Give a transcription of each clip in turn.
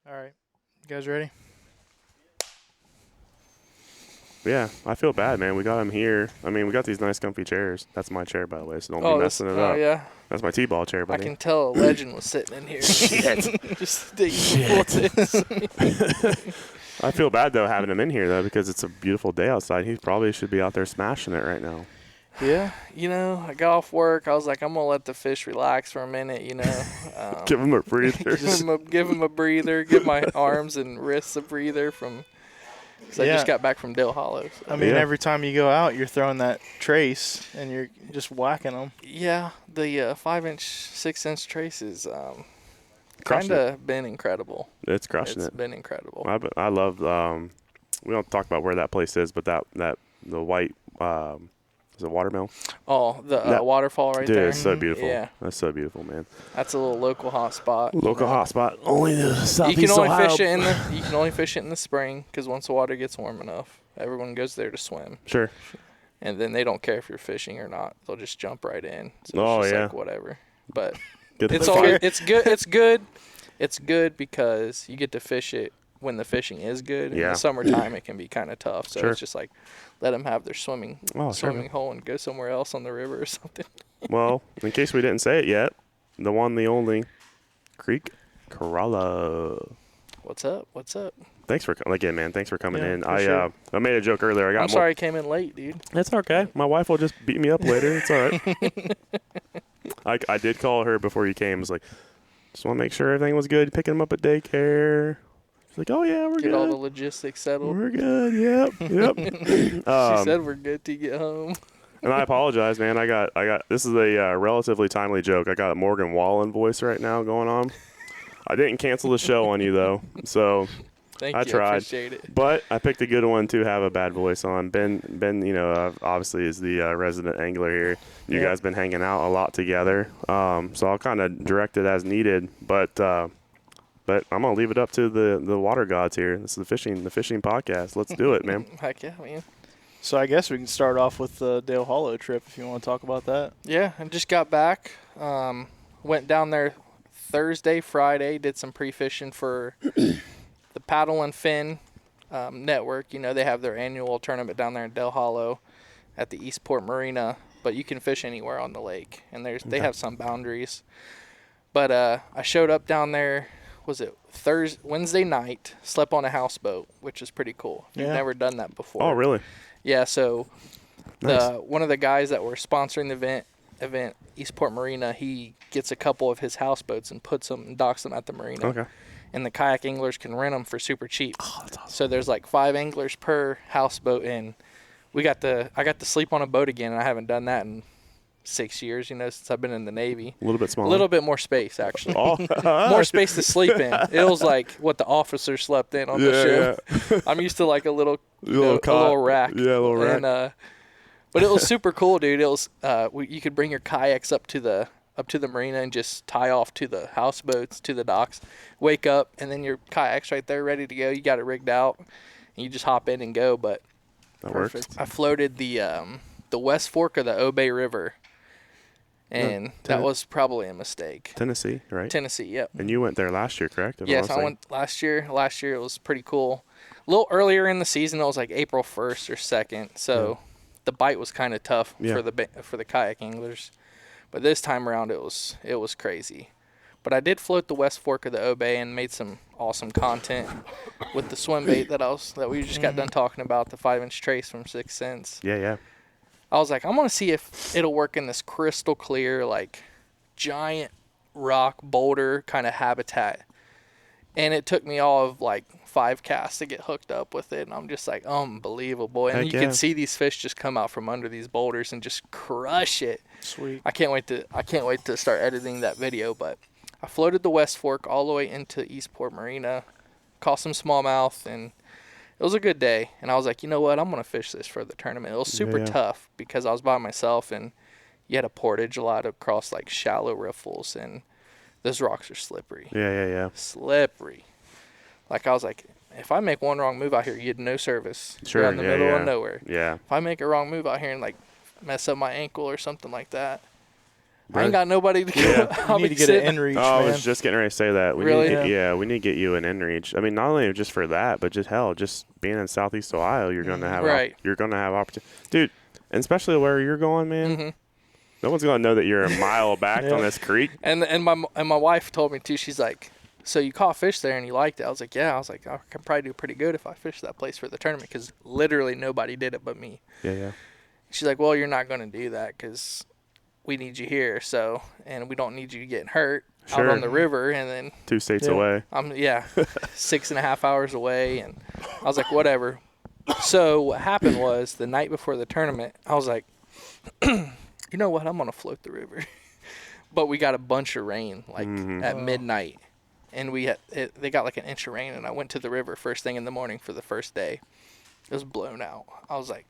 All right. You guys ready? Yeah, I feel bad, man. We got him here. I mean, we got these nice comfy chairs. That's my chair, by the way, so don't be messing it up. Yeah. That's my T-ball chair, I buddy. can tell a legend was sitting in here. Just digging I feel bad, though, having him in here, though, because it's a beautiful day outside. He probably should be out there smashing it right now. Yeah, I got off work. I was like, I'm going to let the fish relax for a minute, Give him a breather. give him a breather, give my arms and wrists a breather because I just got back from Dale Hallow. So. I mean, every time you go out, you're throwing that trace and you're just whacking them. Yeah, the 5-inch, 6-inch trace is kind of been incredible. It's crushing it. It's been incredible. I love, we don't talk about where that place is, but the white, is it Watermill? Oh, the waterfall right there. Dude, it's so beautiful. Yeah. That's so beautiful, man. That's a little local hot spot. Local hot spot. Only the southeast You can only Ohio. you can only fish it in the spring because once the water gets warm enough, everyone goes there to swim. Sure. And then they don't care if you're fishing or not. They'll just jump right in. So it's just like whatever. But it's good. It's good because you get to fish it when the fishing is good. Yeah. In the summertime, it can be kind of tough. So Sure. it's just like let them have their swimming hole and go somewhere else on the river or something. Well, in case we didn't say it yet, the one, the only, Creek Corolla. What's up? Thanks for again, man. Thanks for coming in. Sure. I made a joke earlier. I'm sorry I came in late, dude. It's okay. My wife will just beat me up later. It's all right. I did call her before you came. I was like, just want to make sure everything was good. Picking him up at daycare. She's like, oh yeah, we're good. Get all the logistics settled. We're good. Yep. She said we're good to get home. And I apologize, man. I got. This is a relatively timely joke. I got a Morgan Wallen voice right now going on. I didn't cancel the show on you though, so Thank I you. tried. I appreciate it. But I picked a good one to have a bad voice on. Ben, obviously is the resident angler here. You guys been hanging out a lot together, so I'll kind of direct it as needed. But I'm gonna leave it up to the water gods here. This is the fishing podcast. Let's do it, man. Heck yeah, man. So I guess we can start off with the Dale Hallow trip if you want to talk about that. Yeah, I just got back. Went down there Thursday, Friday. Did some pre-fishing for the Paddle and Fin network. They have their annual tournament down there in Dale Hallow at the Eastport Marina. But you can fish anywhere on the lake, and they have some boundaries. But I showed up down there. Was it Wednesday night? Slept on a houseboat, which is pretty cool. You've never done that before. Oh, really? Yeah. So Nice. one of the guys that were sponsoring the event, Eastport Marina, he gets a couple of his houseboats and puts them and docks them at the marina. Okay. And the kayak anglers can rent them for super cheap. Oh, that's awesome. So there's like 5 anglers per houseboat, and I got to sleep on a boat again, and I haven't done that in 6 years, since I've been in the Navy. A little bit smaller. A little bit more space, actually. Oh. More space to sleep in. It was like what the officers slept in on the ship. Yeah. I'm used to like a little rack. Yeah, a little rack. And, but it was super cool, dude. It was you could bring your kayaks up to the marina and just tie off to the houseboats, to the docks. Wake up, and then your kayak's right there ready to go. You got it rigged out, and you just hop in and go. But that works. I floated the West Fork of the Obey River. And that was probably a mistake. Tennessee, right? Tennessee, yep. And you went there last year, correct? Yes, I went last year. Last year it was pretty cool. A little earlier in the season, it was like April 1st or 2nd. So the bite was kind of tough for the kayak anglers. But this time around, it was crazy. But I did float the West Fork of the Obey and made some awesome content with the swim bait that we just got done talking about, the 5-inch trace from 6 cents. Yeah. I was like, I'm going to see if it'll work in this crystal clear, like, giant rock boulder kind of habitat. And it took me all of, like, 5 casts to get hooked up with it. And I'm just like, unbelievable. And you can see these fish just come out from under these boulders and just crush it. Sweet. I can't wait to start editing that video. But I floated the West Fork all the way into Eastport Marina, caught some smallmouth, and it was a good day. And I was like, you know what? I'm going to fish this for the tournament. It was super tough because I was by myself, and you had a portage a lot across like shallow riffles, and those rocks are slippery. Yeah. Slippery. Like I was like, if I make one wrong move out here, you get no service. Sure. You're in the middle of nowhere. Yeah. If I make a wrong move out here and like mess up my ankle or something like that, I ain't got nobody to go. Yeah. You need to get an inReach, Oh, I man. was just getting ready to say that. We Really? Need to get, we need to get you an inReach. I mean, not only just for that, but just being in Southeast Ohio, you're going to have you're going to have opportunity, dude. And especially where you're going, man. No one's going to know that you're a mile back on this creek. And my wife told me too. She's like, so you caught fish there and you liked it? I was like, yeah. I was like, I can probably do pretty good if I fish that place for the tournament because literally nobody did it but me. Yeah. She's like, well, you're not going to do that because we need you here, and we don't need you getting hurt out on the river, and then 2 states away. 6.5 hours away, and I was like, whatever. So what happened was the night before the tournament, I was like, you know what, I'm gonna float the river, but we got a bunch of rain at midnight, and they got like an inch of rain, and I went to the river first thing in the morning for the first day. It was blown out. I was like,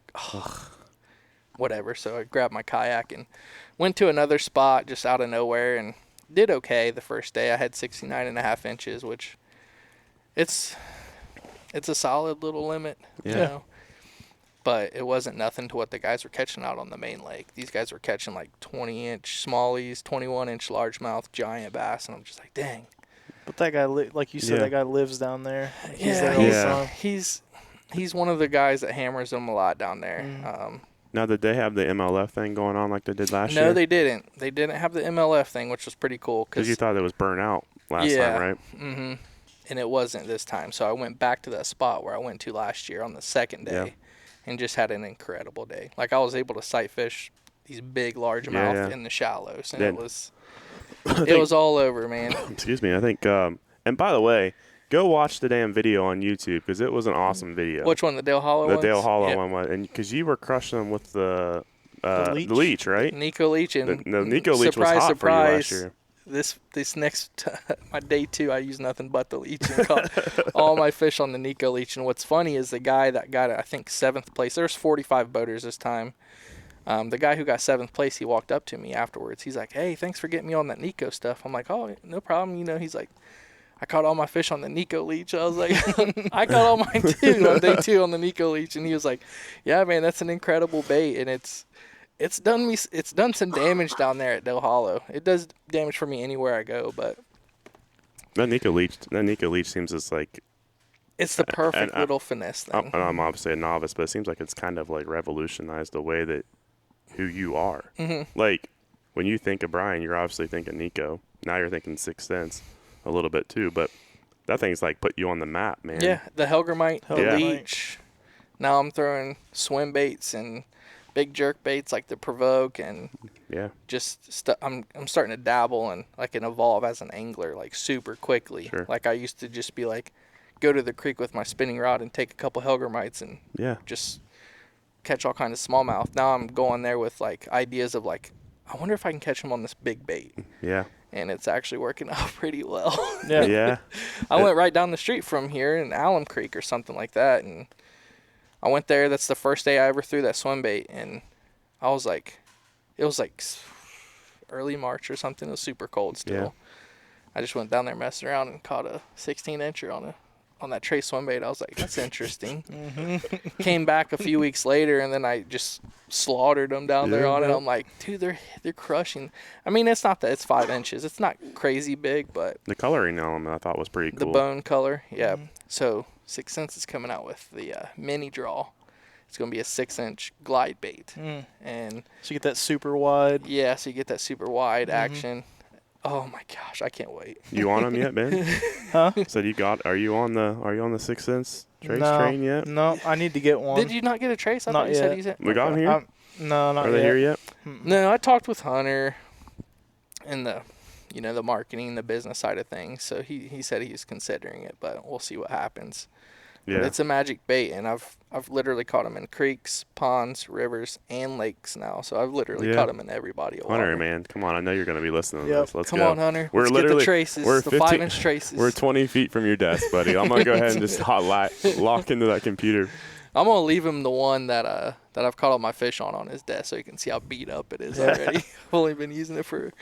whatever. So I grabbed my kayak and went to another spot just out of nowhere and did okay the first day. I had 69.5 inches, which it's a solid little limit, you know. But it wasn't nothing to what the guys were catching out on the main lake. These guys were catching like 20-inch smallies, 21-inch largemouth, giant bass, and I'm just like, dang. But that guy, like you said, that guy lives down there. He's there all the time. He's one of the guys that hammers them a lot down there. Now, did they have the MLF thing going on like they did last year? No, they didn't. They didn't have the MLF thing, which was pretty cool. Because you thought it was burnt out last time, right? Mm-hmm. And it wasn't this time. So I went back to that spot where I went to last year on the second day and just had an incredible day. Like, I was able to sight fish these big largemouth in the shallows, and it was all over, man. Excuse me. I think, and by the way, go watch the damn video on YouTube because it was an awesome video. Which one, the Dale Hallow one? The Dale Hallow one was, and because you were crushing them with the leech, right? Nico leech, and the Nico leech was hot for you last year. This next my day 2, I used nothing but the leech and caught all my fish on the Nico leech. And what's funny is the guy that got I think 7th place. There's 45 boaters this time. The guy who got 7th place, he walked up to me afterwards. He's like, "Hey, thanks for getting me on that Nico stuff." I'm like, "Oh, no problem." You know, he's like, I caught all my fish on the Nico leech. I was like, I caught all mine too on day 2 on the Nico leech. And he was like, yeah, man, that's an incredible bait. And it's done some damage down there at Dale Hallow. It does damage for me anywhere I go, but that Nico leech seems as like it's the perfect little finesse thing. I'm obviously a novice, but it seems like it's kind of like revolutionized the way that who you are. Mm-hmm. Like when you think of Bryan, you're obviously thinking Nico. Now you're thinking Sixth Sense a little bit too, but that thing's like put you on the map, man. Yeah, the Helgermite, the leech. Now I'm throwing swim baits and big jerk baits like the Provoke, and just I'm starting to dabble and evolve as an angler like super quickly. Sure. Like I used to just be like go to the creek with my spinning rod and take a couple Helgermites and just catch all kinds of smallmouth. Now I'm going there with like ideas of like I wonder if I can catch them on this big bait. Yeah. And it's actually working out pretty well. Yeah. I went right down the street from here in Alum Creek or something like that, and I went there. That's the first day I ever threw that swim bait, and I was like, it was like early March or something. It was super cold still. Yeah. I just went down there messing around and caught a 16-incher on that tray swim bait. I was like, that's interesting. Came back a few weeks later, and then I just slaughtered them down there on it. I'm like, dude, they're crushing. I mean, it's not that it's 5 inches. It's not crazy big, but the coloring element I thought was pretty cool. The bone color, yeah. So Sixth Sense is coming out with the mini draw. It's going to be a 6-inch glide bait, and so you get that super wide. Yeah, so you get that super wide action. Oh my gosh, I can't wait. You on them yet, Ben? Huh? So are you on the Sixth Sense trace train yet? No, I need to get one. Did you not get a trace? I not thought you yet. said you said. We got them here? No, not yet. Are they here yet? No, I talked with Hunter in the marketing, the business side of things. So he said he's considering it, but we'll see what happens. Yeah. But it's a magic bait, and I've literally caught them in creeks, ponds, rivers, and lakes now. So I've literally caught them in every body of water. Hunter, man, come on! I know you're going to be listening to this. Let's go. Come on, Hunter. Let's get the traces, the 5-inch traces. We're 20 feet from your desk, buddy. I'm going to go ahead and just lock into that computer. I'm going to leave him the one that I've caught all my fish on his desk so you can see how beat up it is already. I've only been using it for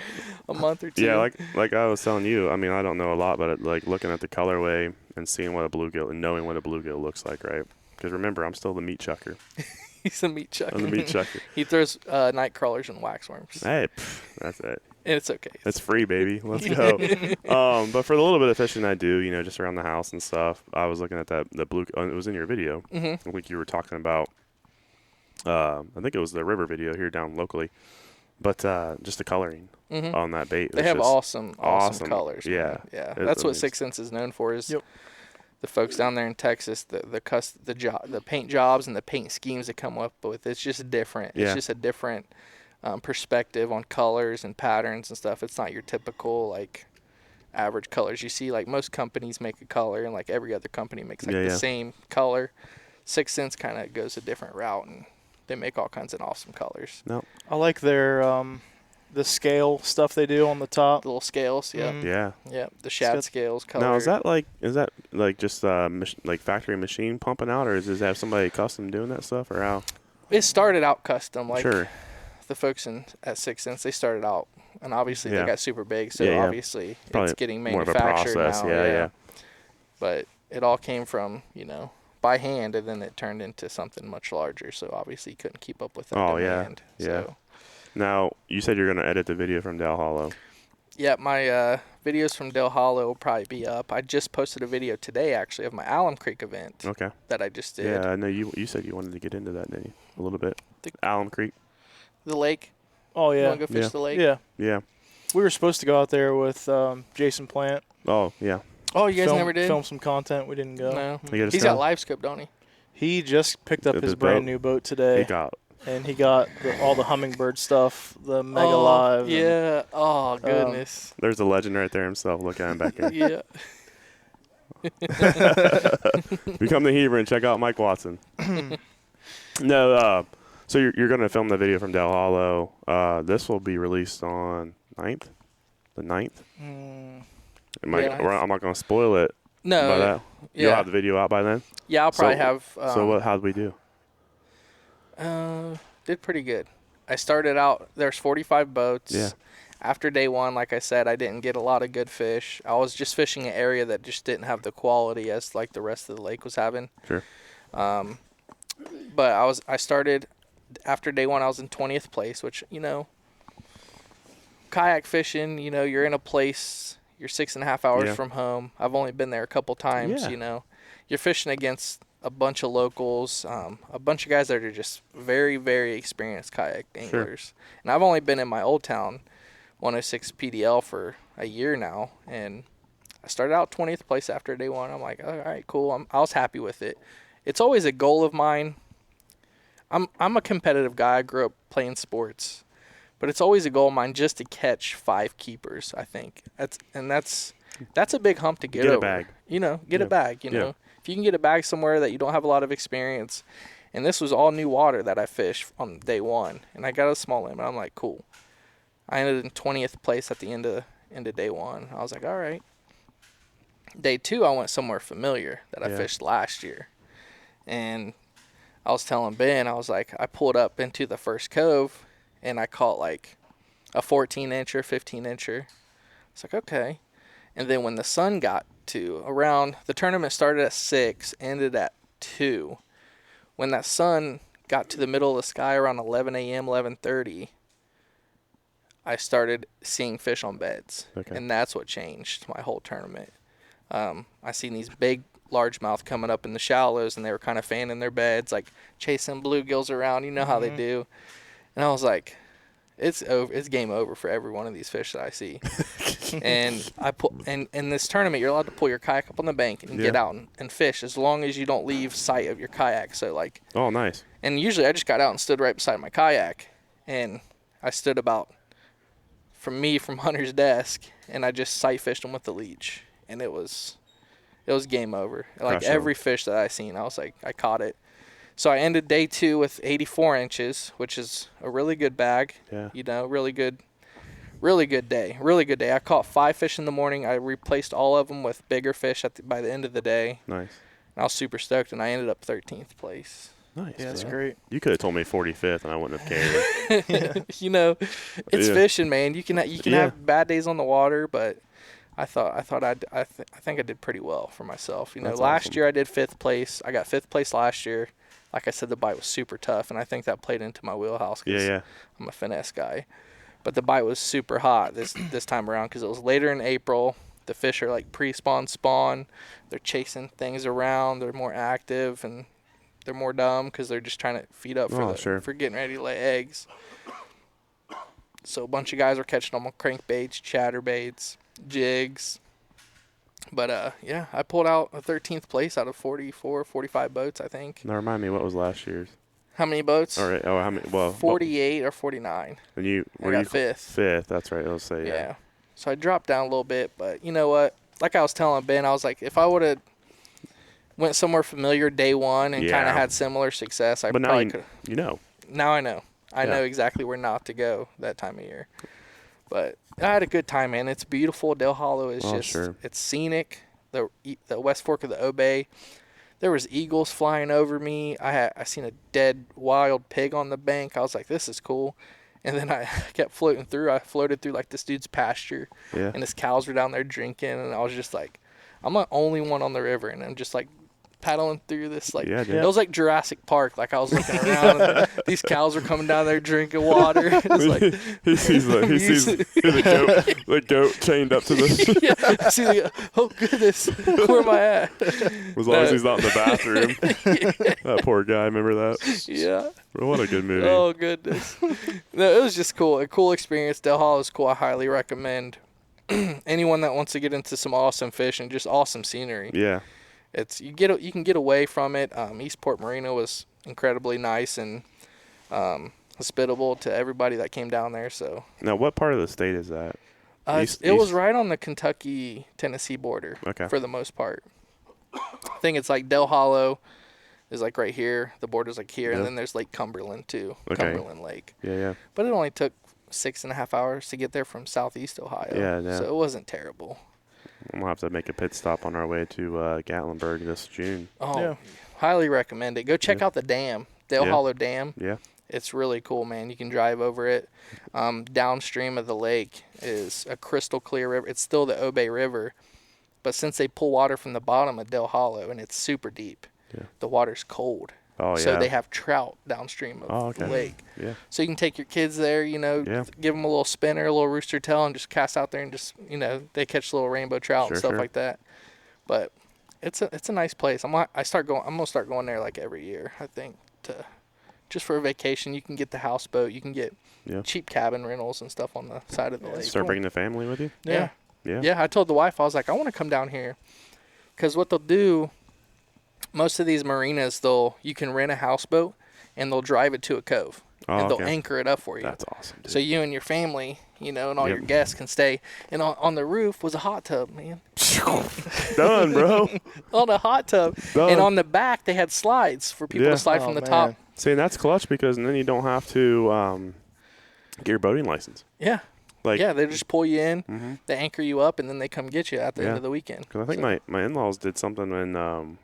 a month or two. Yeah, like I was telling you, I mean, I don't know a lot, but like looking at the colorway and seeing what a bluegill and knowing what a bluegill looks like, right? Because remember, I'm still the meat chucker. He's a meat chucker. I'm the meat chucker. He throws night crawlers and waxworms. Hey, that's it. It's okay. It's free, baby. Let's go. But for the little bit of fishing I do, just around the house and stuff, I was looking at the blue. It was in your video. I think you were talking about. I think it was the river video here down locally, but just the coloring on that bait. They have awesome colors. Yeah, man. Yeah. That's what 6 Sense is known for. Is the folks down there in Texas, the paint jobs and the paint schemes that come up with. It's just different. Yeah. It's just a different perspective on colors and patterns and stuff. It's not your typical like average colors you see. Like most companies make a color, and like every other company makes the same color. 6 Sense kind of goes a different route, and they make all kinds of awesome colors. No, I like their the scale stuff they do on the top. The little scales, yeah. The shad scales color. Now is that like just like factory machine pumping out, or does it have somebody custom doing that stuff, or how? It started out custom, like Sure. the folks at 6 Sense. They started out, and obviously they got super big, so obviously probably it's getting more of a manufactured process. now. Yeah. But it all came from by hand, and then it turned into something much larger. So obviously you couldn't keep up with that demand. Yeah. So, now you said you're going to edit the video from Dale Hallow. yeah, my videos from Dale Hallow will probably be up. I just posted a video today, actually, of my Alum Creek event that I just did. Yeah, I know you said you wanted to get into that, didn't you? A little bit. Alum Creek. The lake. Oh, You yeah. want to go fish the lake? Yeah. Yeah. We were supposed to go out there with Jason Plant. Oh, yeah. Oh, you guys never did? Film some content. We didn't go. No. He's got live scope, don't he? He just picked up his brand new boat today. He got all the hummingbird stuff, the Mega Live. Yeah. Oh, goodness. There's a legend right there himself. Look at him back there. Yeah. Become the Hebrew and check out Mike Watson. No, so you're going to film the video from Dale Hallow. This will be released on 9th? The 9th? I'm not going to spoil it. No. By that. You'll have the video out by then? Yeah, I'll probably have. So how'd we do? Did pretty good. I started out, there's 45 boats. Yeah. After day one, like I said, I didn't get a lot of good fish. I was just fishing an area that just didn't have the quality as like the rest of the lake was having. Sure. But I started after day one. I was in 20th place, which kayak fishing. You're in a place. You're 6.5 hours from home. I've only been there a couple times. Yeah. You're fishing against a bunch of locals, a bunch of guys that are just very, very experienced kayak anglers. Sure. And I've only been in my old town, 106 PDL, for a year now, and I started out 20th place after day one. I'm like, all right, cool. I was happy with it. It's always a goal of mine. I'm a competitive guy. I grew up playing sports, but it's always a goal of mine just to catch 5 keepers. I think that's a big hump to get over. A bag. Get a bag. If you can get a bag somewhere that you don't have a lot of experience, and this was all new water that I fished on day one, and I got a small limit. I'm like, cool. I ended in 20th place at the end of day one. I was like, all right. Day two, I went somewhere familiar that I fished last year, and I was telling Ben, I was like, I pulled up into the first cove, and I caught like a 14-incher, 15-incher. It's like, okay. And then when the sun got to around, the tournament started at 6, ended at 2. When that sun got to the middle of the sky around 11 a.m., 11:30, I started seeing fish on beds. Okay. And that's what changed my whole tournament. I seen these big largemouth coming up in the shallows, and they were kind of fanning their beds, like chasing bluegills around. You know how they do. And I was like, it's over. It's game over for every one of these fish that I see. And in this tournament, you're allowed to pull your kayak up on the bank and get out and fish as long as you don't leave sight of your kayak. So like, oh, nice. And usually I just got out and stood right beside my kayak, and I stood about from Hunter's desk, and I just sight fished them with the leech, and it was game over. Like every fish that I seen, I was like, I caught it. So I ended day 2 with 84 inches, which is a really good bag. Yeah. Really good day. Really good day. I caught 5 fish in the morning. I replaced all of them with bigger fish by the end of the day. Nice. And I was super stoked, and I ended up 13th place. Nice. Yeah, that's great. You could have told me 45th, and I wouldn't have cared. It's fishing, man. You can have bad days on the water, but I think I did pretty well for myself. That's last awesome. year I did 5th place. I got 5th place last year. Like I said, the bite was super tough, and I think that played into my wheelhouse. Yeah. I'm a finesse guy. but the bite was super hot this time around because it was later in April. The fish are like spawn. They're chasing things around. They're more active and they're more dumb because they're just trying to feed up for getting ready to lay eggs. So a bunch of guys were catching them on crankbaits, chatterbaits, jigs. But, yeah, I pulled out a 13th place out of 44, 45 boats, I think. Now remind me, what was last year's? How many boats? All right. Oh, how many? Well, 48 or 49. And I got fifth. Fifth, that's right. I'll say, Yeah. So I dropped down a little bit, but you know what? Like I was telling Ben, I was like, if I would have went somewhere familiar day one and kind of had similar success, I probably could. You know. Now I know. I know exactly where not to go that time of year. But I had a good time, man. It's beautiful. Dale Hallow is it's scenic. The West Fork of the Obey. There was eagles flying over me. I seen a dead wild pig on the bank. I was like, this is cool. And then I kept floating through. I floated through like this dude's pasture, and his cows were down there drinking. And I was just like, I'm the only one on the river, and I'm just like paddling through this it was like Jurassic Park. Like I was looking around, and these cows were coming down there drinking water. It's like he sees the goat chained up to the. I see oh goodness, where am I at? As long as he's not in the bathroom. That poor guy. Remember that? Yeah. What a good movie. Oh goodness. No, it was just cool. A cool experience. Dale Hallow is cool. I highly recommend anyone that wants to get into some awesome fishing, just awesome scenery. Yeah. You can get away from it. Eastport Marina was incredibly nice and hospitable to everybody that came down there. So now, what part of the state is that? It was right on the Kentucky-Tennessee border. Okay. For the most part. I think it's like Dale Hallow is like right here. The border's like here, and then there's Lake Cumberland too. Okay. Cumberland Lake. Yeah. But it only took 6.5 hours to get there from southeast Ohio. Yeah. So it wasn't terrible. We'll have to make a pit stop on our way to Gatlinburg this June. Oh, yeah. Highly recommend it. Go check out the dam, Dale Hallow Dam. Yeah. It's really cool, man. You can drive over it. Downstream of the lake is a crystal clear river. It's still the Obey River, but since they pull water from the bottom of Dale Hallow and it's super deep, the water's cold. Oh, so they have trout downstream of the lake. Yeah. So you can take your kids there, give them a little spinner, a little rooster tail, and just cast out there and just, they catch little rainbow trout and stuff like that. But it's a nice place. I'm gonna start going there like every year, I think, just for a vacation. You can get the houseboat, you can get cheap cabin rentals and stuff on the side of the lake. Start bringing the family with you? Yeah. I told the wife, I was like, I want to come down here, because what they'll do. Most of these marinas, you can rent a houseboat, and they'll drive it to a cove, and they'll anchor it up for you. That's awesome, dude. So you and your family, and all your guests can stay. And on the roof was a hot tub, man. Done, bro. On a hot tub. Done. And on the back, they had slides for people to slide from the top. See, and that's clutch, because then you don't have to get your boating license. Yeah. They just pull you in, they anchor you up, and then they come get you at the end of the weekend. Because I think my in-laws did something when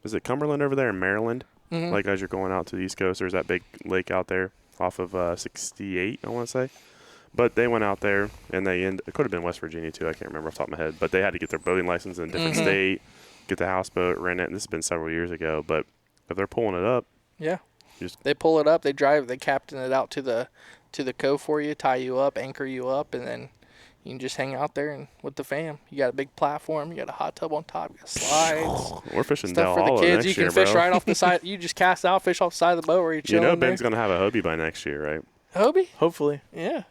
is it Cumberland over there in Maryland? Mm-hmm. Like as you're going out to the East Coast, there's that big lake out there off of 68, I want to say. But they went out there, and it could have been West Virginia too. I can't remember off the top of my head. But they had to get their boating license in a different state, get the houseboat, rent it. And this has been several years ago. But if they're pulling it up, they pull it up, they drive, they captain it out to the cove for you, tie you up, anchor you up, and then you can just hang out there and with the fam. You got a big platform. You got a hot tub on top. You got slides. We're fishing Dale Hallow for the kids. You can fish right off the side. You just cast out, fish off the side of the boat where you're chilling. Ben's going to have a Hobie by next year, right? Hobie? Hopefully. Yeah.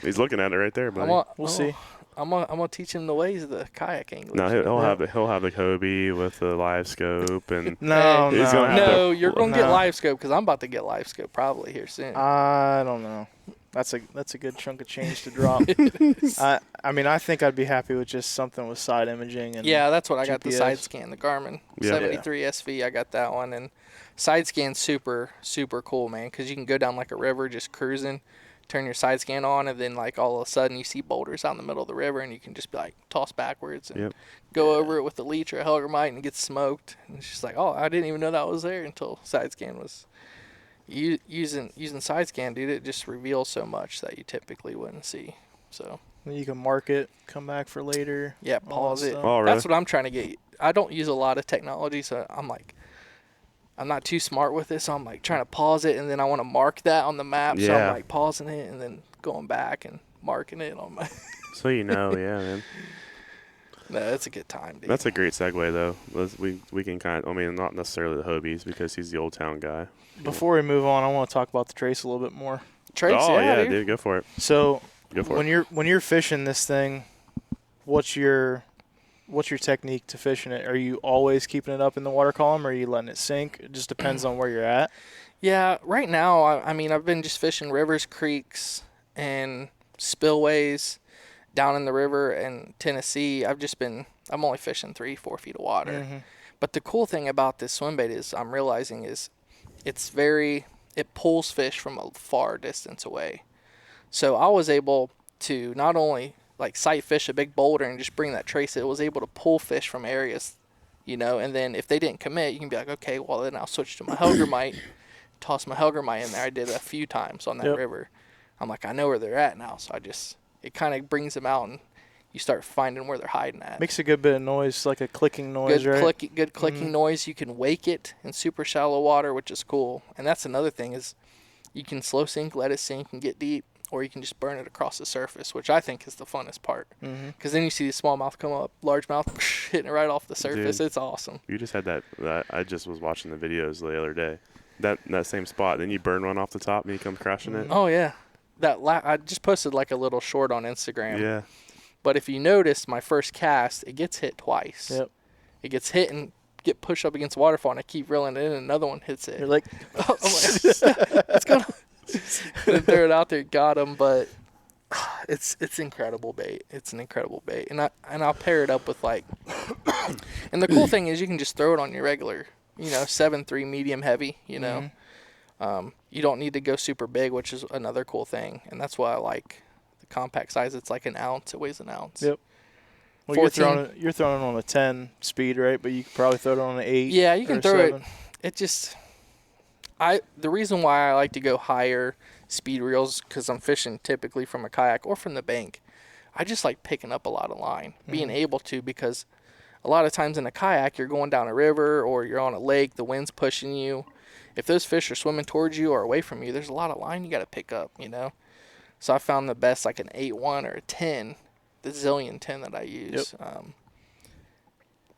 He's looking at it right there, buddy. We'll see. I'm gonna teach him the ways of the kayak angling. No, he'll have the Hobie with the live scope and you're gonna get live scope, because I'm about to get live scope probably here soon. I don't know. That's a good chunk of change to drop. I mean, I think I'd be happy with just something with side imaging and that's what I GPS. got, the side scan, the Garmin 73 SV. I got that one, and side scan's super super cool, man, because you can go down like a river just cruising, turn your side scan on, and then like all of a sudden you see boulders out in the middle of the river, and you can just be like toss backwards and go over it with a leech or a Helgermite and get smoked. And it's just like, oh, I didn't even know that was there until side scan was. Using side scan, dude, it just reveals so much that you typically wouldn't see. So you can mark it, come back for later. Yeah, pause it. Oh, really? That's what I'm trying to get. I don't use a lot of technology, so I'm like, I'm not too smart with it, so I'm like trying to pause it, and then I want to mark that on the map, so I'm like pausing it and then going back and marking it on my. So yeah, man. No, it's a good time, dude. That's a great segue, though. We can kind of, I mean, not necessarily the Hobies because he's the Old Town guy. Before we move on, I want to talk about the trace a little bit more. Trace, oh yeah, dude. dude, go for it. So Go for when it. you're fishing this thing, what's your technique to fishing it? Are you always keeping it up in the water column, or are you letting it sink? It just depends on where you're at. Yeah, right now, I mean, I've been just fishing rivers, creeks, and spillways down in the river in Tennessee. I'm only fishing 3-4 feet of water. Mm-hmm. But the cool thing about this swim bait is I'm realizing is it pulls fish from a far distance away. So I was able to not only like sight fish a big boulder and just bring that trace, it was able to pull fish from areas, and then if they didn't commit, you can be like, okay, well then I'll switch to my Helgermite, toss my Helgermite in there. I did it a few times on that river. I'm like, I know where they're at now, so it kind of brings them out and you start finding where they're hiding at. Makes a good bit of noise, like a clicking noise, right? Good clicking noise. You can wake it in super shallow water, which is cool. And that's another thing is you can slow sink, let it sink and get deep, or you can just burn it across the surface, which I think is the funnest part. Because then you see the smallmouth come up, largemouth hitting it right off the surface. Dude, it's awesome. You just had that. I just was watching the videos the other day. That same spot. Then you burn one off the top and he comes crashing it. Oh, yeah. I just posted like a little short on Instagram. Yeah. But if you notice, my first cast, it gets hit twice. Yep. It gets hit and get pushed up against the waterfall, and I keep reeling it in, and another one hits it. You're like, I'm like, what's going on? And throw it out there, got him. But it's incredible bait. It's an incredible bait, and I'll pair it up with like. And the cool thing is, you can just throw it on your regular, 7.3 medium heavy. You don't need to go super big, which is another cool thing, and that's why I like the compact size. It's like an ounce. It weighs an ounce. Yep. Well, you're throwing it on a 10 speed, right? But you could probably throw it on an 8. Yeah, you can throw 7. The reason why I like to go higher speed reels, because I'm fishing typically from a kayak or from the bank. I just like picking up a lot of line, being able to, because a lot of times in a kayak, you're going down a river or you're on a lake, the wind's pushing you. If those fish are swimming towards you or away from you, there's a lot of line you got to pick up, So I found the best, like an 8-1 or a 10, the Zillion 10 that I use. Yep.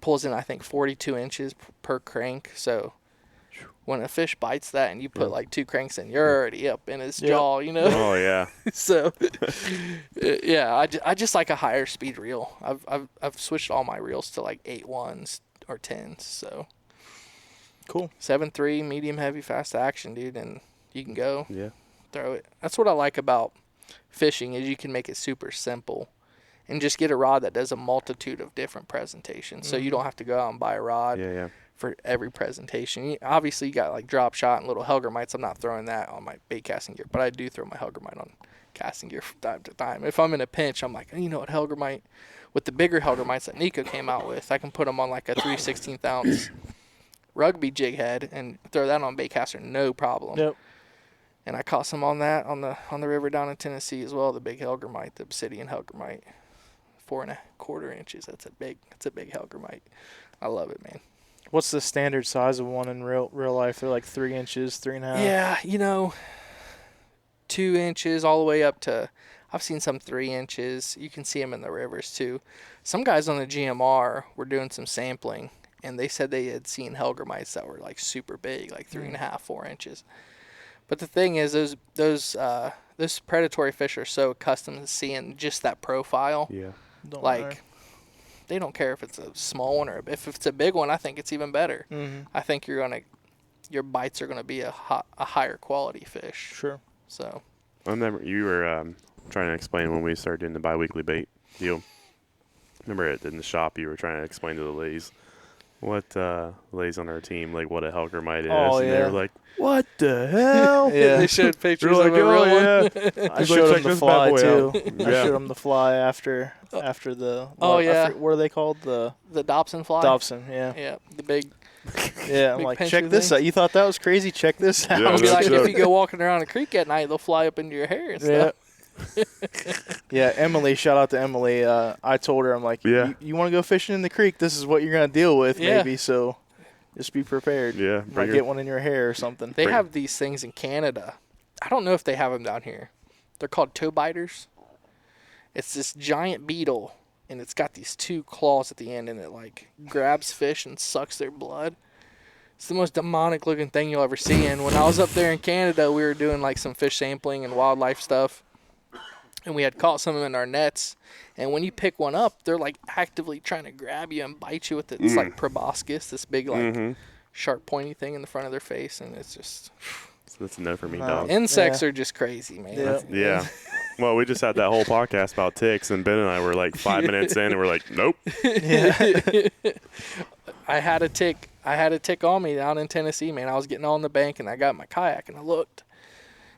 Pulls in, I think, 42 inches per crank. So when a fish bites that and you put like 2 cranks in, you're already up in his jaw, Oh, yeah. So, yeah, I just like a higher speed reel. I've switched all my reels to like 8-1s or 10s. So cool. 7.3 medium heavy fast action, dude, and you can go throw it. That's what I like about fishing, is you can make it super simple and just get a rod that does a multitude of different presentations. So you don't have to go out and buy a rod for every presentation. Obviously, you got like drop shot and little Helgermites. I'm not throwing that on my bait casting gear, but I do throw my Helgermite on casting gear from time to time. If I'm in a pinch, I'm like, what, Helgermite? With the bigger Helgermites that Nico came out with, I can put them on like a 3/16 ounce rugby jig head and throw that on bait caster, no problem. Yep. And I caught some on that on the river down in Tennessee as well. The big Helgermite, the Obsidian Helgermite, 4.25 inches. That's a big Helgermite. I love it, man. What's the standard size of one in real life? They're like 3 inches, 3.5. Yeah, 2 inches all the way up to. I've seen some 3 inches. You can see them in the rivers too. Some guys on the GMR were doing some sampling, and they said they had seen Helgermites that were like super big, like 3.5, 4 inches. But the thing is, those predatory fish are so accustomed to seeing just that profile. Yeah. They don't care if it's a small one or if it's a big one. I think it's even better. I think your bites are gonna be a higher quality fish. Sure. So. I remember you were trying to explain when we started doing the biweekly bait deal. Remember in the shop you were trying to explain to the ladies what ladies on our team, like what a Helgermite is. Oh, and yeah. they were like, what the hell? Yeah. They showed pictures like, of a real one. I showed them the fly too. Yeah. I showed them the fly after the. What are they called? The Dobson fly. Dobson. Yeah. Yeah, the big. Yeah, I'm big like, pincher check this things. out. You thought that was crazy? Check this out. Yeah, It'd be no like joke. if you go walking around a creek at night, they'll fly up into your hair and Yeah. stuff. Yeah, Emily. Shout out to Emily. I told her, I'm like, Yeah. you want to go fishing in the creek? This is what you're gonna deal with, Yeah. maybe. So, Just be prepared. Yeah. Might get one in your hair or something. They have these things in Canada. I don't know if they have them down here. They're called toe biters. It's this giant beetle, and it's got these 2 claws at the end, and it like grabs fish and sucks their blood. It's the most demonic looking thing you'll ever see. And when I was up there in Canada, we were doing like some fish sampling and wildlife stuff, and we had caught some of them in our nets. And when you pick one up, they're like actively trying to grab you and bite you with it. It's like proboscis, this big like sharp pointy thing in the front of their face, and it's just. So that's a no for me, dog. Insects are just crazy, man. Yeah. Well, we just had that whole podcast about ticks, and Ben and I were like 5 minutes in, and we're like, nope. I had a tick on me down in Tennessee, man. I was getting on the bank, and I got my kayak, and I looked.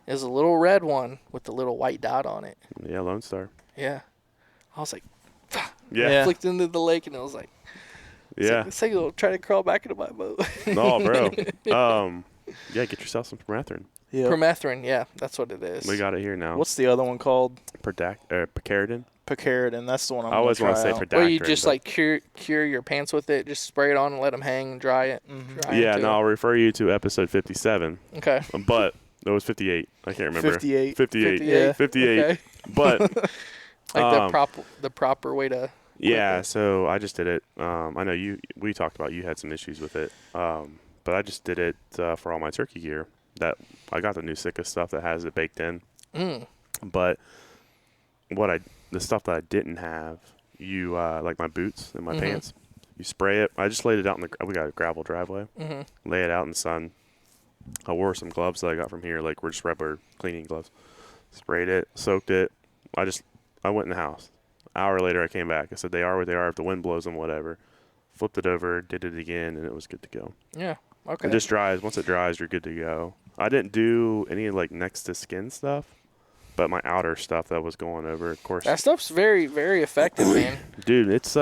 It was a little red one with the little white dot on it. Yeah, Lone Star. Yeah. I was like, yeah. Flicked into the lake, and I was like, this thing will try to crawl back into my boat. No, bro. Yeah, get yourself some permethrin. Yep. Permethrin, yeah, that's what it is. We got it here now. What's the other one called? Picaridin. Picaridin. That's the one I'm I always want to say out. Prodactrin. Or you just like cure your pants with it, just spray it on and let them hang and dry it. Yeah, no, I'll refer you to episode 57. Okay. But it was 58. I can't remember. 58. 58. Yeah. 58. Okay. But like the proper way to. Yeah, so I just did it. I know we talked about you had some issues with it. But I just did it for all my turkey gear. That I got the new Sika stuff that has it baked in. But the stuff that I didn't have, you like my boots and my pants, you spray it. I just laid it out we got a gravel driveway. Lay it out in the sun. I wore some gloves that I got from here, like we're just regular cleaning gloves. Sprayed it, soaked it. I went in the house. An hour later, I came back. I said they are what they are. If the wind blows them, whatever. Flipped it over, did it again, and it was good to go. Yeah. Okay. It just dries. Once it dries, you're good to go. I didn't do any like next to skin stuff, but my outer stuff that was going over, of course. That stuff's very, very effective, man. Dude, it's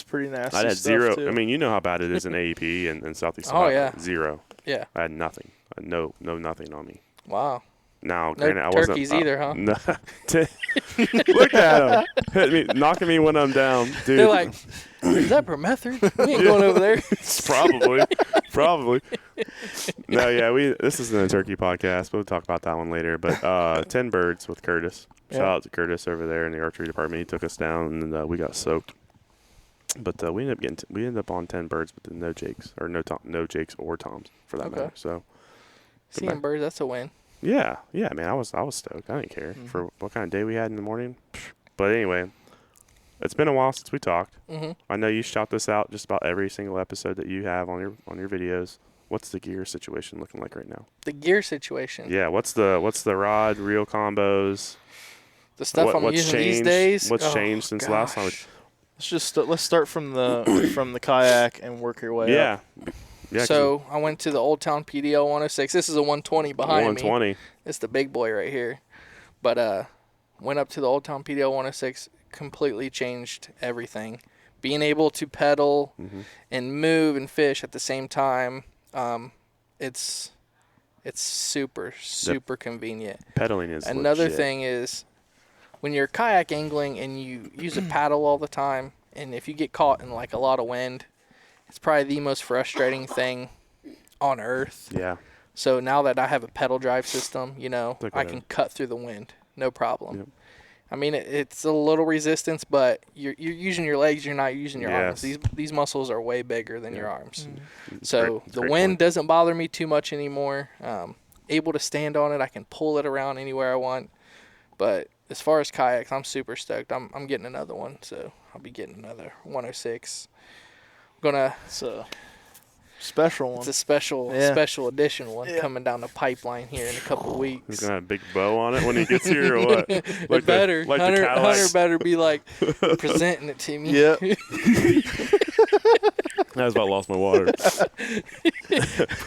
pretty nasty. I had stuff zero. Too. I mean, you know how bad it is in AEP and Southeast Oh, Ohio. yeah. Zero. Yeah. I had nothing. I had no nothing on me. Wow. Now, No granted, I turkeys wasn't, either, huh? No, look at him, hit me, knocking me when I'm down, dude. They're like, is that permethrin? We ain't going over there. Probably. No, yeah, this isn't a turkey podcast, but we'll talk about that one later. But 10 birds with Curtis. Shout out to Curtis over there in the archery department. He took us down, and we got soaked. But we ended up on 10 birds, but no jakes no jakes or toms for that matter. So seeing birds, that's a win. Yeah, man, I was stoked. I didn't care for what kind of day we had in the morning. But anyway, it's been a while since we talked. I know you shout this out just about every single episode that you have on your videos. What's the gear situation looking like right now? The gear situation. Yeah, what's the rod reel combos? The stuff I'm using these days. What's changed since last time? Let's start from the kayak and work your way up. Yeah. So I went to the Old Town PDL 106. This is a 120 behind 120. me. It's the big boy right here. But went up to the Old Town PDL 106, completely changed everything. Being able to pedal and move and fish at the same time, it's super convenient. Pedaling is Another legit. thing is when you're kayak angling and you use a paddle all the time, and if you get caught in like a lot of wind, it's probably the most frustrating thing on earth. Yeah. So now that I have a pedal drive system, I can cut through the wind, no problem. Yep. I mean, it's a little resistance, but you're using your legs, you're not using your arms. These muscles are way bigger than your arms. So the wind doesn't bother me too much anymore. Able to stand on it, I can pull it around anywhere I want. But as far as kayaks, I'm super stoked. I'm getting another one, so I'll be getting another 106. It's a special one. It's a special edition one coming down the pipeline here in a couple of weeks. He's gonna have a big bow on it when he gets here, or what? Like Hunter Cadillac. better be like presenting it to me. Yep. I was about lost my water.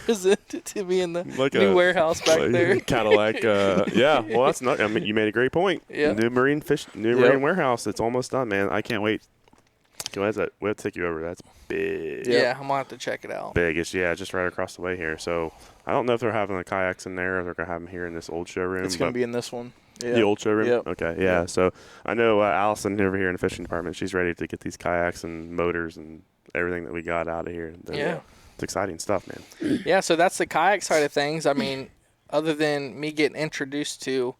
Present it to me in the Like new warehouse back there. Cadillac. Yeah. Well, that's not. I mean, you made a great point. Yeah. New marine warehouse. It's almost done, man. I can't wait. We'll have to take you over. That's big. Yeah, I'm gonna have to check it out. Big. It's just right across the way here. So I don't know if they're having the kayaks in there or they're gonna have them here in this old showroom. It's gonna be in this one. Yeah. The old showroom? Yep. Okay, yeah. So I know Allison over here in the fishing department, she's ready to get these kayaks and motors and everything that we got out of here. It's exciting stuff, man. Yeah, so that's the kayak side of things. I mean, other than me getting introduced to,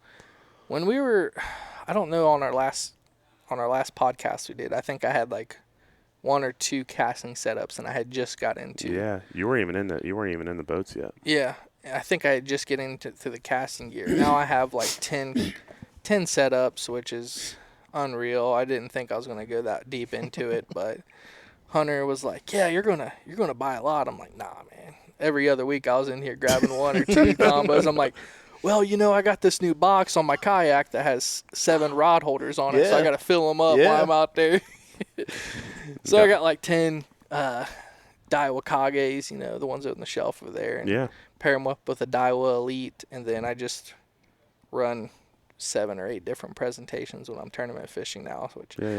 when we were, I don't know, on our last podcast we did, I think I had like 1 or 2 casting setups, and I had just got into. Yeah, you weren't even in the boats yet. Yeah, I think I had just get into the casting gear. Now I have like 10 setups, which is unreal. I didn't think I was gonna go that deep into it, but Hunter was like, "Yeah, you're gonna buy a lot." I'm like, "Nah, man." Every other week I was in here grabbing 1 or 2 combos. I'm like, "Well, I got this new box on my kayak that has 7 rod holders on it, so I got to fill them up while I'm out there." So I got like 10 Daiwa Kages, the ones on the shelf over there, and pair them up with a Daiwa Elite, and then I just run 7 or 8 different presentations when I'm tournament fishing now,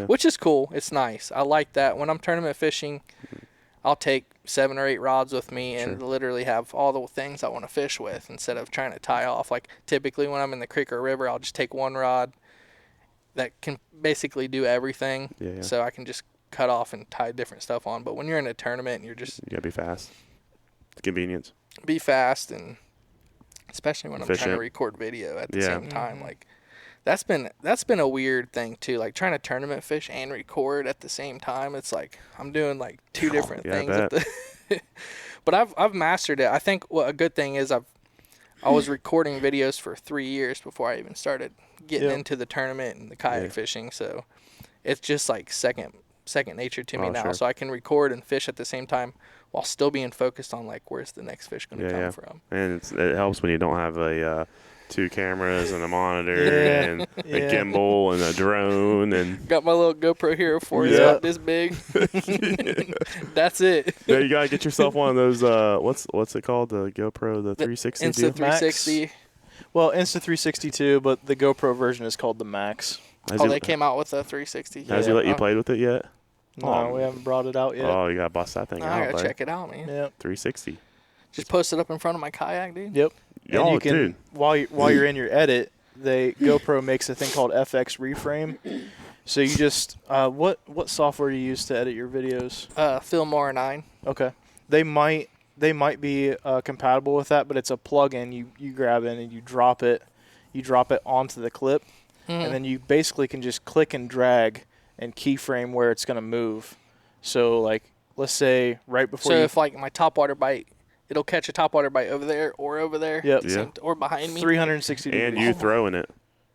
which is cool. It's nice. I like that. When I'm tournament fishing, I'll take 7 or 8 rods with me and literally have all the things I want to fish with instead of trying to tie off. Like typically when I'm in the creek or river, I'll just take 1 rod that can basically do everything. So I can just cut off and tie different stuff on. But when you're in a tournament, you gotta be fast. It's convenience. Be fast, and especially when efficient. I'm trying to record video at the same time. Like that's been a weird thing too. Like trying to tournament fish and record at the same time. It's like I'm doing like 2 different things. But I've mastered it. I think a good thing is I was recording videos for 3 years before I even started getting into the tournament and the kayak fishing. So it's just like second nature to me now. So I can record and fish at the same time while still being focused on like where's the next fish going to come from. And it helps when you don't have a 2 cameras and a monitor and a gimbal and a drone and got my little GoPro Hero 4. It's about this big. That's it. Yeah, you gotta get yourself one of those. What's it called? The GoPro, the 360. Insta360. Well, Insta360 too, but the GoPro version is called the Max. They came out with a 360. Has he let you play with it yet? No, we haven't brought it out yet. Oh, you gotta bust that thing out. I gotta check it out, man. Yep. 360. Just post it up in front of my kayak, dude. Yep. And you can, dude. while you're in your edit, GoPro makes a thing called FX Reframe. So you just what software do you use to edit your videos? Filmora 9. Okay. They might be compatible with that, but it's a plug-in you grab in and you drop it onto the clip, and then you basically can just click and drag and keyframe where it's going to move. So like let's say right before if like my topwater bite, it'll catch a topwater bite over there or over there. Yep. Or behind me. 360 degrees. And you throwing it.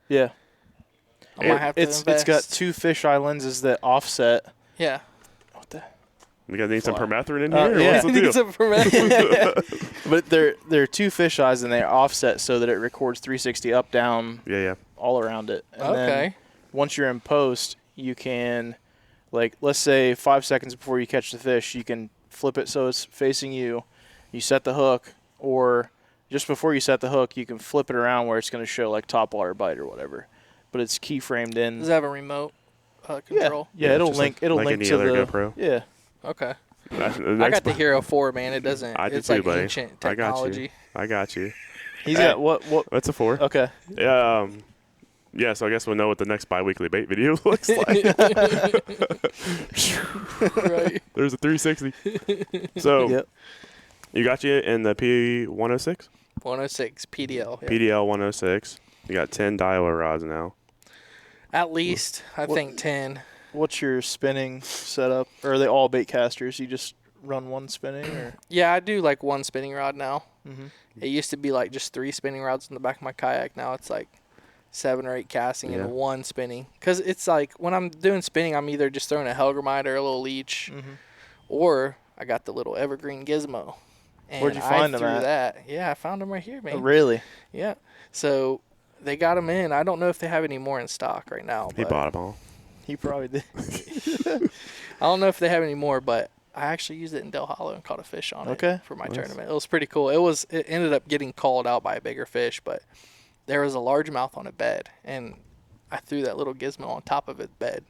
Yeah. I might have to invest. It's got 2 fisheye lenses that offset. Yeah. What the? We gotta need some permethrin in here. Yeah. What's the deal? Need some permethrin. But they're 2 fisheyes and they're offset so that it records 360 up, down, all around it. And then once you're in post, you can, like, let's say 5 seconds before you catch the fish, you can flip it so it's facing you. You set the hook, or just before you set the hook, you can flip it around where it's going to show like topwater bite or whatever. But it's keyframed in. Does it have a remote control? Yeah, it'll link. It'll like link any to other the GoPro. Yeah. Okay. I got the Hero 4, man. It doesn't. It's like buddy. ancient technology. I got you. He's got what? That's a 4. Okay. Yeah, so I guess we'll know what the next bi-weekly bait video looks like. Right. There's a 360. So you got you in the P106? 106 PDL. Yeah. PDL 106. You got 10 Daiwa rods now. At least, I think 10. What's your spinning setup? Or are they all bait casters? You just run one spinning? Or? Yeah, I do like 1 spinning rod now. Mm-hmm. It used to be like just 3 spinning rods in the back of my kayak. Now it's like 7 or 8 casting and 1 spinning. Because it's like when I'm doing spinning, I'm either just throwing a Helgramite or a little leech, or I got the little evergreen gizmo. And where'd you find them at? That. Yeah, I found them right here, man. Oh, really? Yeah. So they got them in. I don't know if they have any more in stock right now. He bought them all. He probably did. I don't know if they have any more, but I actually used it in Dale Hallow and caught a fish on it for my tournament. It was pretty cool. It ended up getting called out by a bigger fish, but there was a largemouth on a bed, and I threw that little gizmo on top of his bed.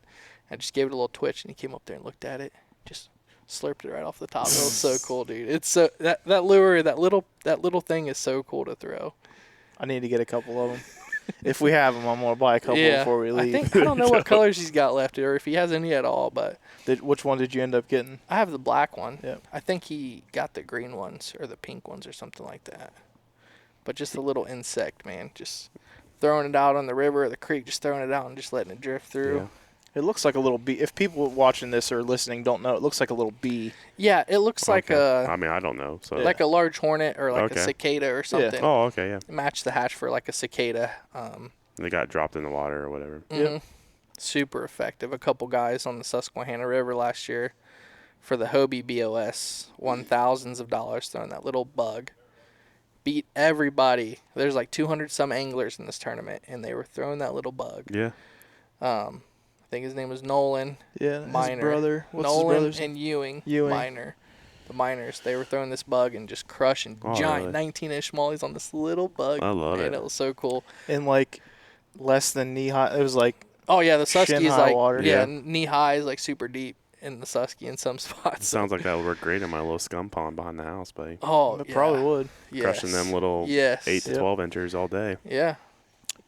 I just gave it a little twitch, and he came up there and looked at it, just slurped it right off the top. It was so cool, dude. It's so that lure, that little thing is so cool to throw. I need to get a couple of them. If we have them, I'm gonna buy a couple before we leave. I don't know what colors he's got left, or if he has any at all. But which one did you end up getting? I have the black one. Yep. I think he got the green ones or the pink ones or something like that. But just a little insect, man. Just throwing it out on the river or the creek, just throwing it out and just letting it drift through. Yeah. It looks like a little bee. If people watching this or listening don't know, it looks like a little bee. Yeah, it looks like a. I mean, I don't know. So like a large hornet or like a cicada or something. Yeah. Oh, okay, yeah. Match the hatch for like a cicada. They got dropped in the water or whatever. Yep. Super effective. A couple guys on the Susquehanna River last year for the Hobie BOS won thousands of dollars throwing that little bug. Beat everybody. There's like 200 some anglers in this tournament, and they were throwing that little bug. Yeah. I think his name was Nolan. Yeah, Minor. his brother. What's Nolan his brother's? and Ewing. Ewing. Minor. The miners. They were throwing this bug and just crushing giant 19-inch smallies on this little bug. I love it. And it was so cool. In like less than knee high. It was like. Oh yeah, the Susky is like water. knee high is like super deep in the Susky in some spots. Sounds like that would work great in my little scum pond behind the house, buddy. Oh, it probably would. Yes. Crushing them little 8 to 12 inchers all day. Yeah.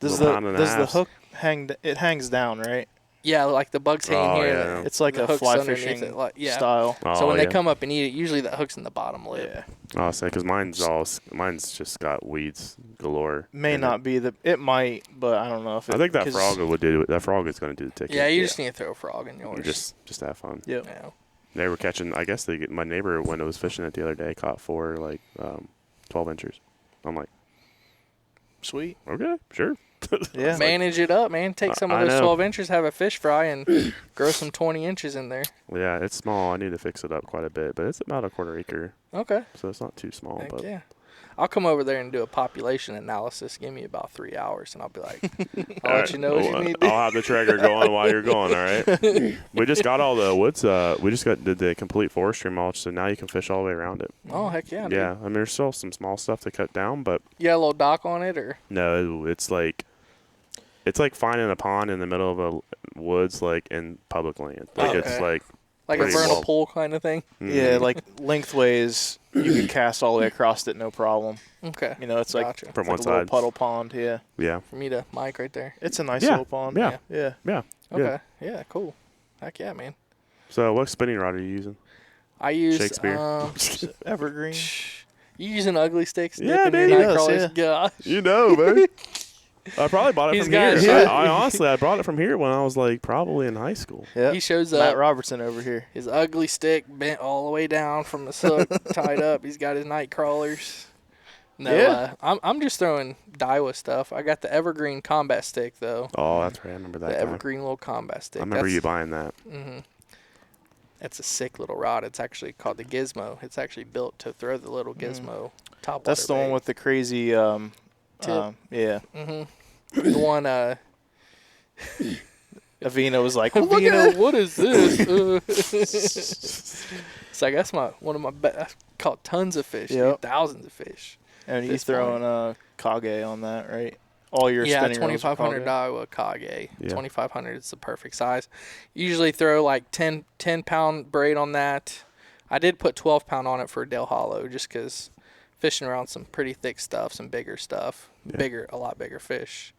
Does the hook hang? It hangs down, right? Yeah, like the bugs hanging here. Yeah. It's like a fly fishing style. So when they come up and eat it, usually the hook's in the bottom lip. Yeah. Oh, say because mine's just got weeds galore. May not be it might, but I don't know if I think that frog would do it. That frog is going to do the ticket. Yeah, you just need to throw a frog in yours. Just have fun. Yep. Yeah. They were catching. I guess my neighbor when it was fishing it the other day caught 4 like 12 inchers. I'm like, sweet. Okay, sure. Yeah. Manage it up, man. Take some of those 12 inches, have a fish fry, and grow some 20 inches in there. Yeah, it's small. I need to fix it up quite a bit, but it's about a 1/4 acre. Okay. So it's not too small. Heck but yeah. I'll come over there and do a population analysis. Give me about 3 hours, and I'll be like, I'll let you know what you need. I'll have the tracker going while you're going, all right? We just got all the woods. We just did the complete forestry mulch, so now you can fish all the way around it. Oh, heck yeah, dude. Yeah, I mean, there's still some small stuff to cut down, but. You got a little dock on it, or? No, it's like finding a pond in the middle of a woods, like in public land. Like it's like a vernal pool kind of thing. Mm-hmm. Yeah, like lengthways, you can cast all the way across it, no problem. Okay. You know, it's like from one side, little puddle pond. Yeah. Yeah. For me to Mike right there. It's a nice little pond. Yeah. Yeah. Yeah. Okay. Yeah. Cool. Heck yeah, man. So, what spinning rod are you using? I use Shakespeare. Evergreen. You using ugly sticks? Yeah, dude. Yeah. Gosh. You know, baby. I probably bought it from here. Yeah. I honestly, I brought it from here when I was like probably in high school. Yeah. He shows up. Matt Robertson over here. His ugly stick bent all the way down from the hook, tied up. He's got his night crawlers. No, I'm just throwing Daiwa stuff. I got the Evergreen combat stick though. Oh, that's right. I remember that. The Evergreen little combat stick. I remember you buying that. Mm-hmm. It's a sick little rod. It's actually called the Gizmo. It's actually built to throw the little Gizmo top. That's the one with the crazy. Tip. Yeah. Mm-hmm. The one. Avina was like, Avina, what is this? It's like that's one of my I caught tons of fish, thousands of fish. And he's throwing Kage on that, right? All your spinning 2,500 Daiwa Kage. 2,500 is the perfect size. Usually throw like 10 pound braid on that. I did put 12 pound on it for Dale Hallow just because fishing around some pretty thick stuff, some bigger stuff, a lot bigger fish.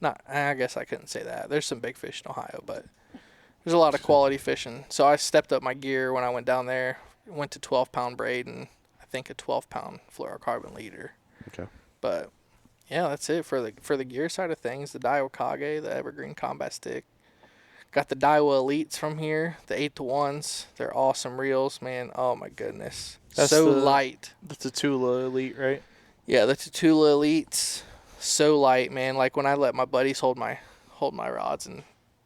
I guess I couldn't say that. There's some big fish in Ohio, but there's a lot of quality fishing. So I stepped up my gear when I went down there. Went to 12 pound braid and I think a 12 pound fluorocarbon leader. Okay. But yeah, that's it for the gear side of things. The Daiwa Kage, the Evergreen combat stick. Got the Daiwa Elites from here, the 8-to-1s. They're awesome reels, man. Oh my goodness, that's so light. That's a Tula Elite, right? Yeah, the Tula Elites. So light, man. Like when I let my buddies hold my rods and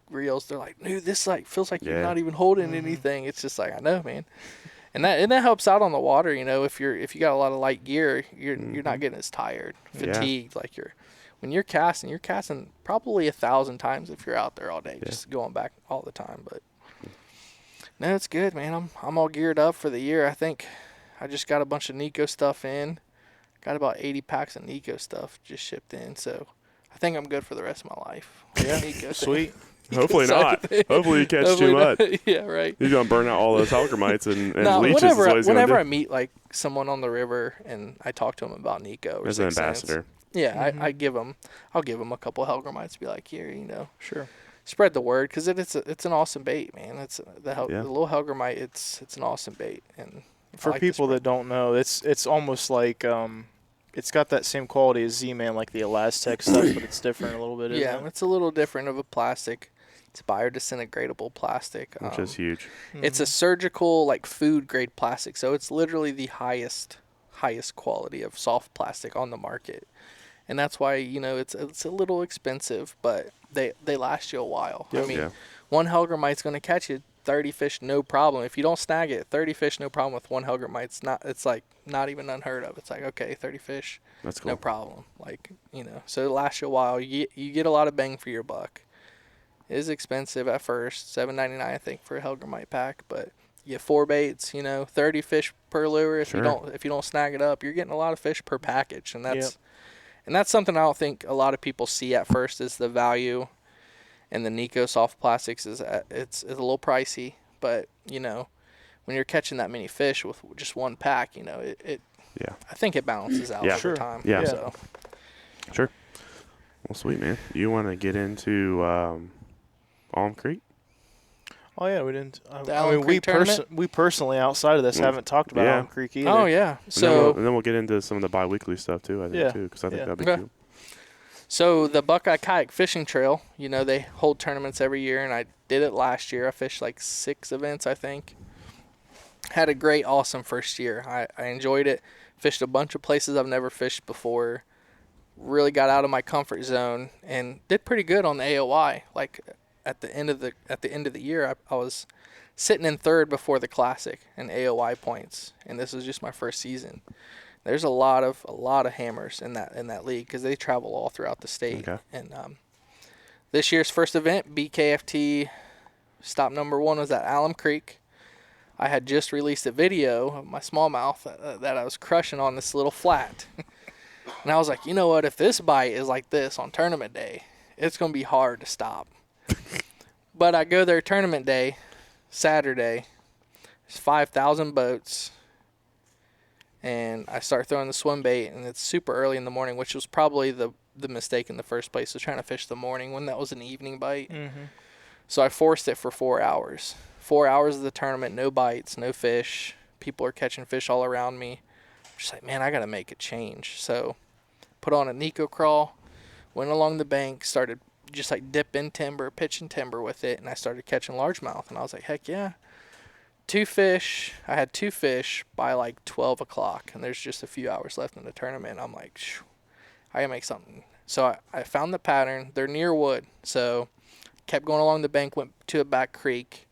reels, they're like, dude, this like feels like you're not even holding anything. It's just like, I know, man. And that helps out on the water, you know. If you got a lot of light gear, you're not getting as tired, fatigued. Like when you're casting probably 1,000 times if you're out there all day, just going back all the time. But no, it's good, man. I'm all geared up for the year. I think I just got a bunch of Nico stuff in. Got about 80 packs of Nico stuff just shipped in, so I think I'm good for the rest of my life. Yeah, sweet. Hopefully not. Hopefully you catch too much. Yeah, right. You're gonna burn out all those helkermites and leeches. Whenever I meet like someone on the river and I talk to them about Nico, as an ambassador. Yeah, I give them. I'll give them a couple Hellgrammites. Be like, here, Sure. spread the word, because it's an awesome bait, man. It's the little Hellgrammite. It's an awesome bait, and for people that don't know, it's almost like it's got that same quality as Z-Man, like the Elastec stuff, but it's different a little bit. Yeah, it's a little different of a plastic. It's biodisingradable plastic, which is huge. It's a surgical, like, food grade plastic, so it's literally the highest quality of soft plastic on the market, and that's why it's a little expensive, but they last you a while. Yep. I mean, one Hellgrammite's going to catch you 30 fish, no problem. If you don't snag it, 30 fish, no problem with one Hellgrammite. It's like not even unheard of. It's like, okay, 30 fish, that's cool. No problem. Like, so it lasts you a while. You get a lot of bang for your buck. It is expensive at first, $7.99 I think for a Hellgrammite pack, but you get 4 baits, 30 fish per lure. If you don't snag it up, you're getting a lot of fish per package, and that's something I don't think a lot of people see at first is the value. And the Nico soft plastics it's a little pricey, but when you're catching that many fish with just one pack, I think it balances out over time. Yeah. So. Sure. Well, sweet, man. You want to get into Alm Creek? Oh yeah, we didn't. We personally, outside of this, haven't talked about Alm Creek either. Oh yeah. And then we'll get into some of the bi-weekly stuff too. I think too, because I think that'd be cool. So the Buckeye Kayak Fishing Trail, they hold tournaments every year, and I did it last year. I fished like 6 events, I think. Had a great, awesome first year. I enjoyed it. Fished a bunch of places I've never fished before. Really got out of my comfort zone and did pretty good on the AOI. Like at the end of the year, I was sitting in 3rd before the Classic in AOI points, and this was just my first season. There's a lot of hammers in that league because they travel all throughout the state. Okay. And this year's first event, BKFT, stop number 1 was at Alum Creek. I had just released a video of my smallmouth that I was crushing on this little flat. And I was like, you know what? If this bite is like this on tournament day, it's going to be hard to stop. But I go there tournament day, Saturday. There's 5,000 boats. And I start throwing the swim bait, and it's super early in the morning, which was probably the mistake in the first place, was trying to fish the morning when that was an evening bite. Mm-hmm. So I forced it for 4 hours. 4 hours of the tournament, no bites, no fish. People are catching fish all around me. I'm just like, man, I got to make a change. So put on a Nico crawl, went along the bank, started just like dipping timber, pitching timber with it, and I started catching largemouth. And I was like, heck yeah. 2 fish. I had 2 fish by like 12 o'clock, and there's just a few hours left in the tournament. I'm like, I gotta make something. So I found the pattern. They're near wood, so kept going along the bank, went to a back creek,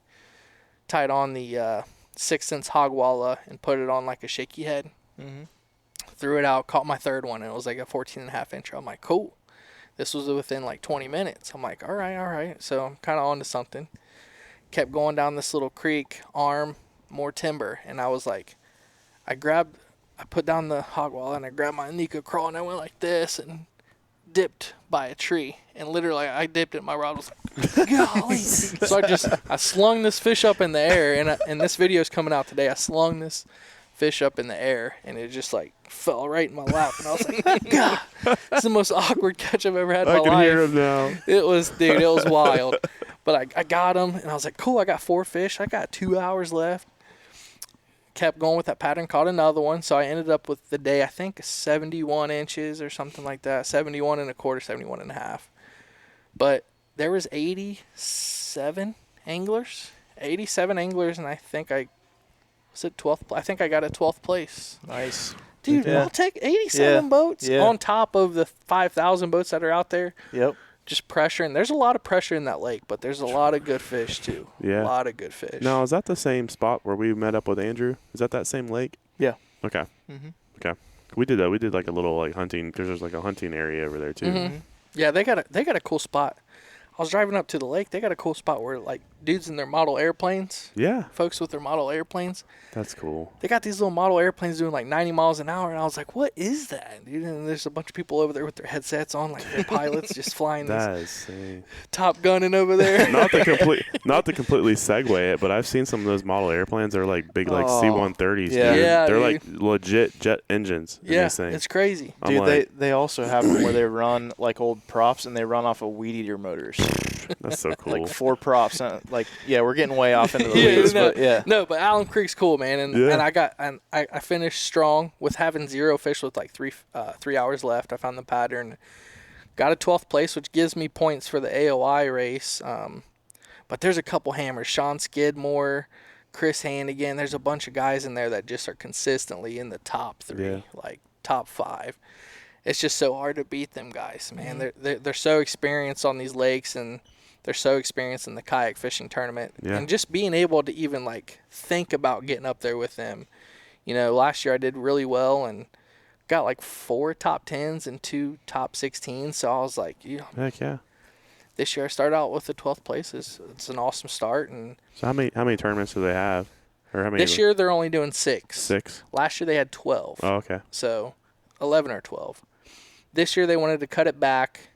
tied on the 6-inch hog walla, and put it on like a shaky head. Mm-hmm. Threw it out, caught my 3rd one, and it was like a 14.5-incher. I'm like, cool. This was within like 20 minutes. I'm like, all right. So I'm kind of onto something. Kept going down this little creek, arm, more timber, and I was like, I put down the hog wall, and I grabbed my Nico crawl, and I went like this and dipped by a tree, and literally I dipped it, my rod was like, golly. So I slung this fish up in the air, and this video is coming out today. I slung this fish up in the air, and it just like fell right in my lap, and I was like, God, this is the most awkward catch I've ever had in my life. I can hear him now. It was wild. But I got him, and I was like, cool, I got 4 fish. I got 2 hours left. Kept going with that pattern, caught another one. So I ended up with the day, I think, 71 inches or something like that, 71 and a quarter, 71 and a half. But there was 87 anglers, and I think I was at 12th. I think I got a 12th place. Nice. Dude, I'll take 87 boats on top of the 5,000 boats that are out there. Yep. Just pressure, and there's a lot of pressure in that lake, but there's a lot of good fish too. Yeah, a lot of good fish. Now, is that the same spot where we met up with Andrew? Is that same lake? Yeah. Okay. Mm-hmm. Okay. We did that. We did like a little like hunting, because there's like a hunting area over there too. Mm-hmm. Yeah, they got a cool spot. I was driving up to the lake. They got a cool spot where like dudes in their model airplanes. Yeah. Folks with their model airplanes. That's cool. They got these little model airplanes doing like 90 miles an hour, and I was like, what is that, dude? And there's a bunch of people over there with their headsets on, like they're pilots just flying That these Top Gunning over there. not to completely segue it, but I've seen some of those model airplanes that are like big, like C-130s. Yeah. Dude. Yeah, they're dude. like legit jet engines. Yeah, it's crazy. Dude, like, they also have them where they run like old props, and they run off of weed eater motors. That's so cool. Like 4 props. We're getting way off into the weeds, but Allen Creek's cool, man, and I finished strong with having 0 fish with like 3 hours left. I found the pattern, got a 12th place, which gives me points for the AOI race. But there's a couple hammers: Sean Skidmore, Chris Hannigan. There's a bunch of guys in there that just are consistently in the top 3, like top 5. It's just so hard to beat them guys, man. They're so experienced on these lakes, and they're so experienced in the kayak fishing tournament. Yeah. And just being able to even like think about getting up there with them. You know, last year I did really well and got like 4 top 10s and 2 top 16s. So I was like, heck yeah. This year I started out with the 12th place. It's an awesome start. And so how many tournaments do they have? Or how many? This year they're only doing 6. 6. Last year they had 12. Oh, okay. So 11 or 12. This year they wanted to cut it back,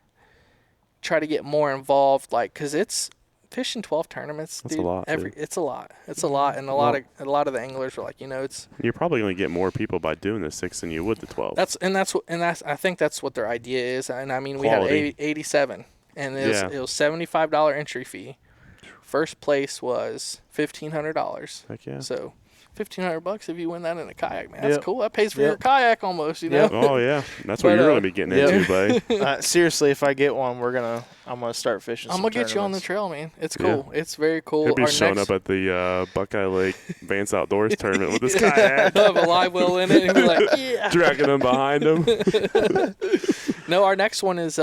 try to get more involved, like, because it's fishing 12 tournaments. That's dude, a lot. It's a lot. It's a lot, and a lot of the anglers are like, it's. You're probably going to get more people by doing the 6 than you would the 12. I think that's what their idea is. And I mean, Quality. we had 87, and it was $75 entry fee. First place was $1,500. Heck yeah. So $1,500 if you win that in a kayak, man. That's cool. That pays for your kayak almost, Oh yeah, that's what you're going to be getting into, buddy. Seriously, if I get one, I'm gonna start fishing. I'm gonna get you on the trail, man. It's cool. It's very cool. He'll be showing up at the Buckeye Lake Vance Outdoors tournament with his kayak. He'll have a live well in it, and be like, yeah, dragging him behind him. No, our next one is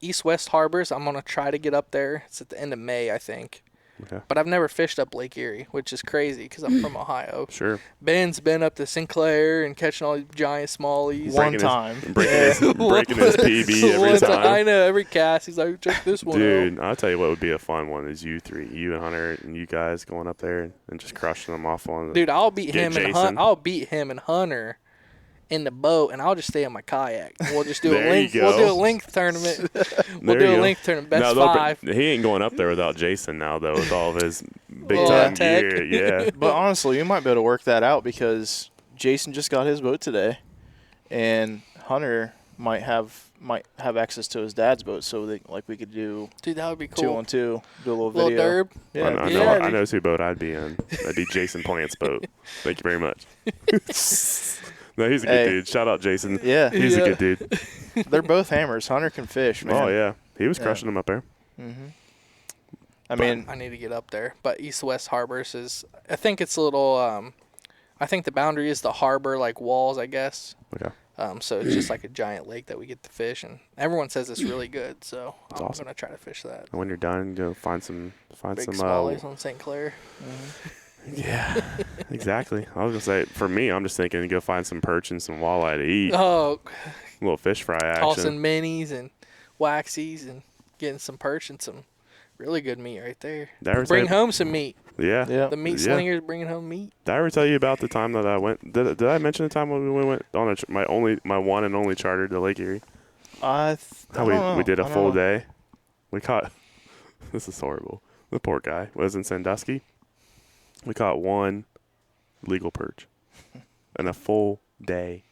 East-West Harbors. I'm gonna try to get up there. It's at the end of May, I think. Okay. But I've never fished up Lake Erie, which is crazy because I'm from Ohio. Sure. Ben's been up to Sinclair and catching all these giant smallies. Breaking his PB every time. I know, every cast. He's like, check this one Dude, out. I'll tell you what would be a fun one is you and Hunter and you guys going up there and just crushing them off on. Dude, I'll beat him and Hunter in the boat, and I'll just stay in my kayak. We'll just do We'll do a length tournament. We'll do a length tournament. Best 5. He ain't going up there without Jason now, though, with all of his big time gear. Yeah. But honestly, you might be able to work that out because Jason just got his boat today, and Hunter might have access to his dad's boat, so we could do. Dude, that would be cool. 2-on-2, do a little video. Derb. Yeah. I know whose boat I'd be in. That'd be Jason Plant's boat. Thank you very much. No, he's a good dude. Shout out Jason. Yeah. He's a good dude. They're both hammers. Hunter can fish, man. Oh, yeah. He was crushing them up there. Mm-hmm. I need to get up there. But East-West Harbors is, I think it's a little, I think the boundary is the harbor, like walls, I guess. Okay. So it's just like a giant lake that we get to fish. And everyone says it's really good. So I'm awesome. going to try to fish that. And when you're done, go find some Big smallies on St. Clair. Mm-hmm. Yeah, exactly. I was going to say, for me, I'm just thinking to go find some perch and some walleye to eat. Oh. A little fish fry action. Tossing minis and waxies and getting some perch and some really good meat right there. Bring home some meat. Yeah. The meat slingers bringing home meat. Did I ever tell you about the time that I went? Did I mention the time when we went on my one and only charter to Lake Erie? We did a full day. We caught. This is horrible. The poor guy was in Sandusky. We caught 1 legal perch in a full day,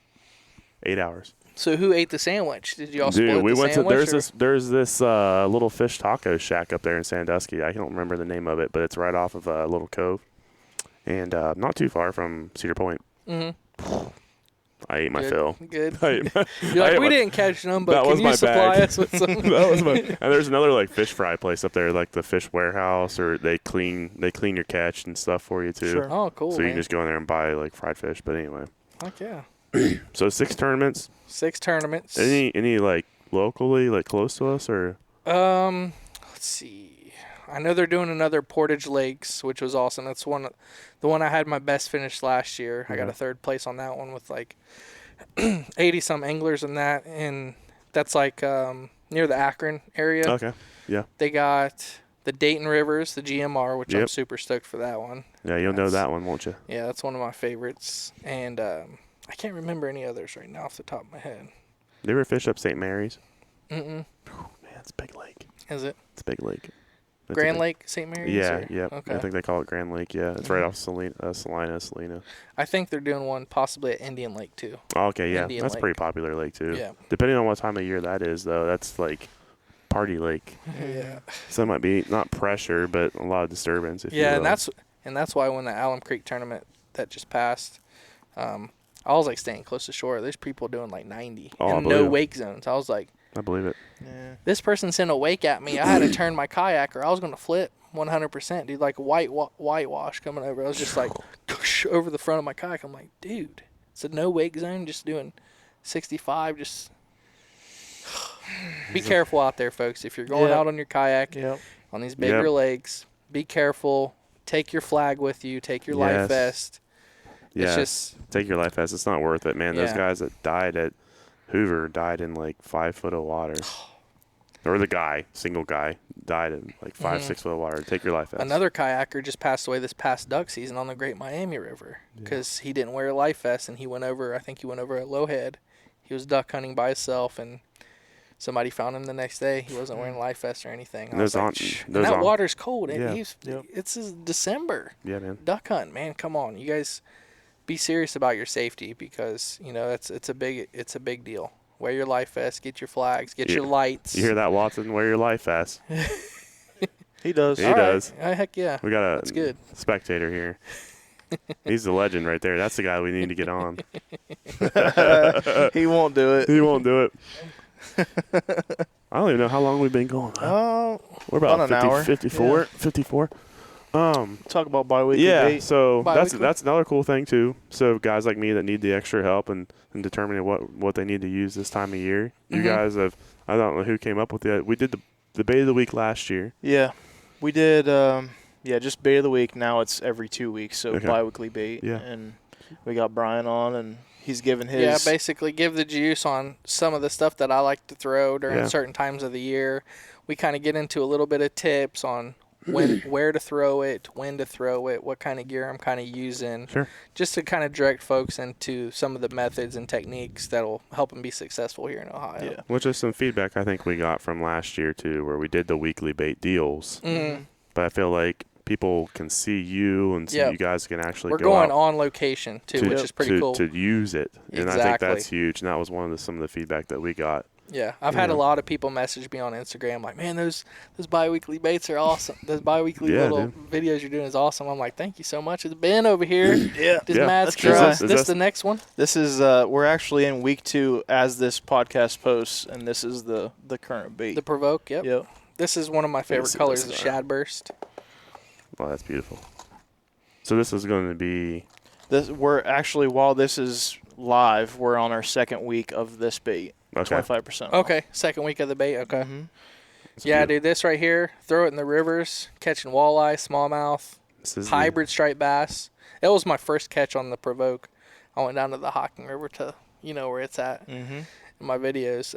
8 hours. So who ate the sandwich? Did you all split Dude, we the went sandwich? to there's this little fish taco shack up there in Sandusky. I don't remember the name of it, but it's right off of a little cove, and not too far from Cedar Point. Mm-hmm. I ate my fill. Good. You're like, we didn't catch them, but can you supply us with some? That was and there's another like fish fry place up there, like the Fish Warehouse, or they clean your catch and stuff for you too. Sure. Oh, cool. So you can just go in there and buy like fried fish. But anyway. Heck yeah. So 6 tournaments. 6 tournaments. Any like locally, like close to us, or? Let's see. I know they're doing another Portage Lakes, which was awesome. That's the one I had my best finish last year. I got a 3rd place on that one with like 80 some anglers in that, and that's like near the Akron area. Okay. Yeah. They the Dayton Rivers, the GMR, which I'm super stoked for that one. Yeah, you'll know that one, won't you? Yeah, that's one of my favorites. And I can't remember any others right now off the top of my head. You ever fish up St. Mary's? Mm-mm. Oh, man, it's a big lake. Is it? It's a big lake. Grand Lake, St. Mary's? Yeah, yeah. Okay. I think they call it Grand Lake, yeah. It's right off Salina. I think they're doing one possibly at Indian Lake, too. Oh, okay, yeah. Indian That's Lake. a pretty popular lake, too. Yeah. Depending on what time of year that is, though, that's like party lake. Yeah. So it might be not pressure, but a lot of disturbance, if you will. and that's why when the Alum Creek tournament that just passed, I was like staying close to shore. There's people doing like 90 and no wake zones. I was like, I believe it. Yeah. This person sent a wake at me. I had to turn my kayak or I was going to flip 100%, dude. Like whitewash coming over. I was just like over the front of my kayak. I'm like, dude, it's a no wake zone, just doing 65. Just be careful out there, folks. If you're going out on your kayak on these bigger lakes, be careful. Take your flag with you. Take your life vest. Yeah, it's just take your life vest. It's not worth it, man. Those guys that died at Hoover died in like 5 foot of water. Or the single guy, died in like 5, 6 foot of water. Take your life vest. Another kayaker just passed away this past duck season on the Great Miami River because he didn't wear a life vest, and I think he went over at Lowhead. He was duck hunting by himself, and somebody found him the next day. He wasn't wearing a life vest or anything. And that water's cold. It's December. Yeah, man. Duck hunt, man. Come on, you guys, be serious about your safety because it's a big deal. Wear your life vest. Get your flags. Get your lights. You hear that, Watson? Wear your life vest. He does. He does. Right. Heck yeah. We got That's good. Spectator here. He's the legend right there. That's the guy we need to get on. He won't do it. He won't do it. I don't even know how long we've been going. We're about an hour. 54. 54. Talk about bi-weekly bait. So that's another cool thing too. So guys like me that need the extra help and determining what they need to use this time of year. You guys have, I don't know who came up with it. We did the bait of the week last year. Yeah, we did. Just bait of the week. Now it's every 2 weeks, so bi-weekly bait. Yeah, and we got Bryan on, and he's given his. Yeah, basically give the juice on some of the stuff that I like to throw during certain times of the year. We kind of get into a little bit of tips on where to throw it, when to throw it, what kind of gear I'm kind of using. Sure. Just to kind of direct folks into some of the methods and techniques that will help them be successful here in Ohio. Yeah. Which is some feedback I think we got from last year too, where we did the weekly bait deals. Mm-hmm. But I feel like people can see you and see you guys can actually We're go going out on location too, which is pretty cool. To use it. And I think that's huge. And that was one of some of the feedback that we got. Yeah, I've had a lot of people message me on Instagram like, man, those bi-weekly baits are awesome. Those bi-weekly little videos you're doing is awesome. I'm like, thank you so much. It's Ben over here. Matt's this the next one? This is we're actually in week 2 as this podcast posts, and this is the current bait. The Provoke, yep. Yep. This is one of my favorite colors, the Shadburst. Oh, that's beautiful. So this is going to be We're actually, while this is live, we're on our second week of this bait. Okay. 25%. Okay, second week of the bait. Okay. Mm-hmm. Yeah, dude, this right here, throw it in the rivers, catching walleye, smallmouth, hybrid striped bass. It was my first catch on the Provoke. I went down to the Hocking River to, where it's at in my videos.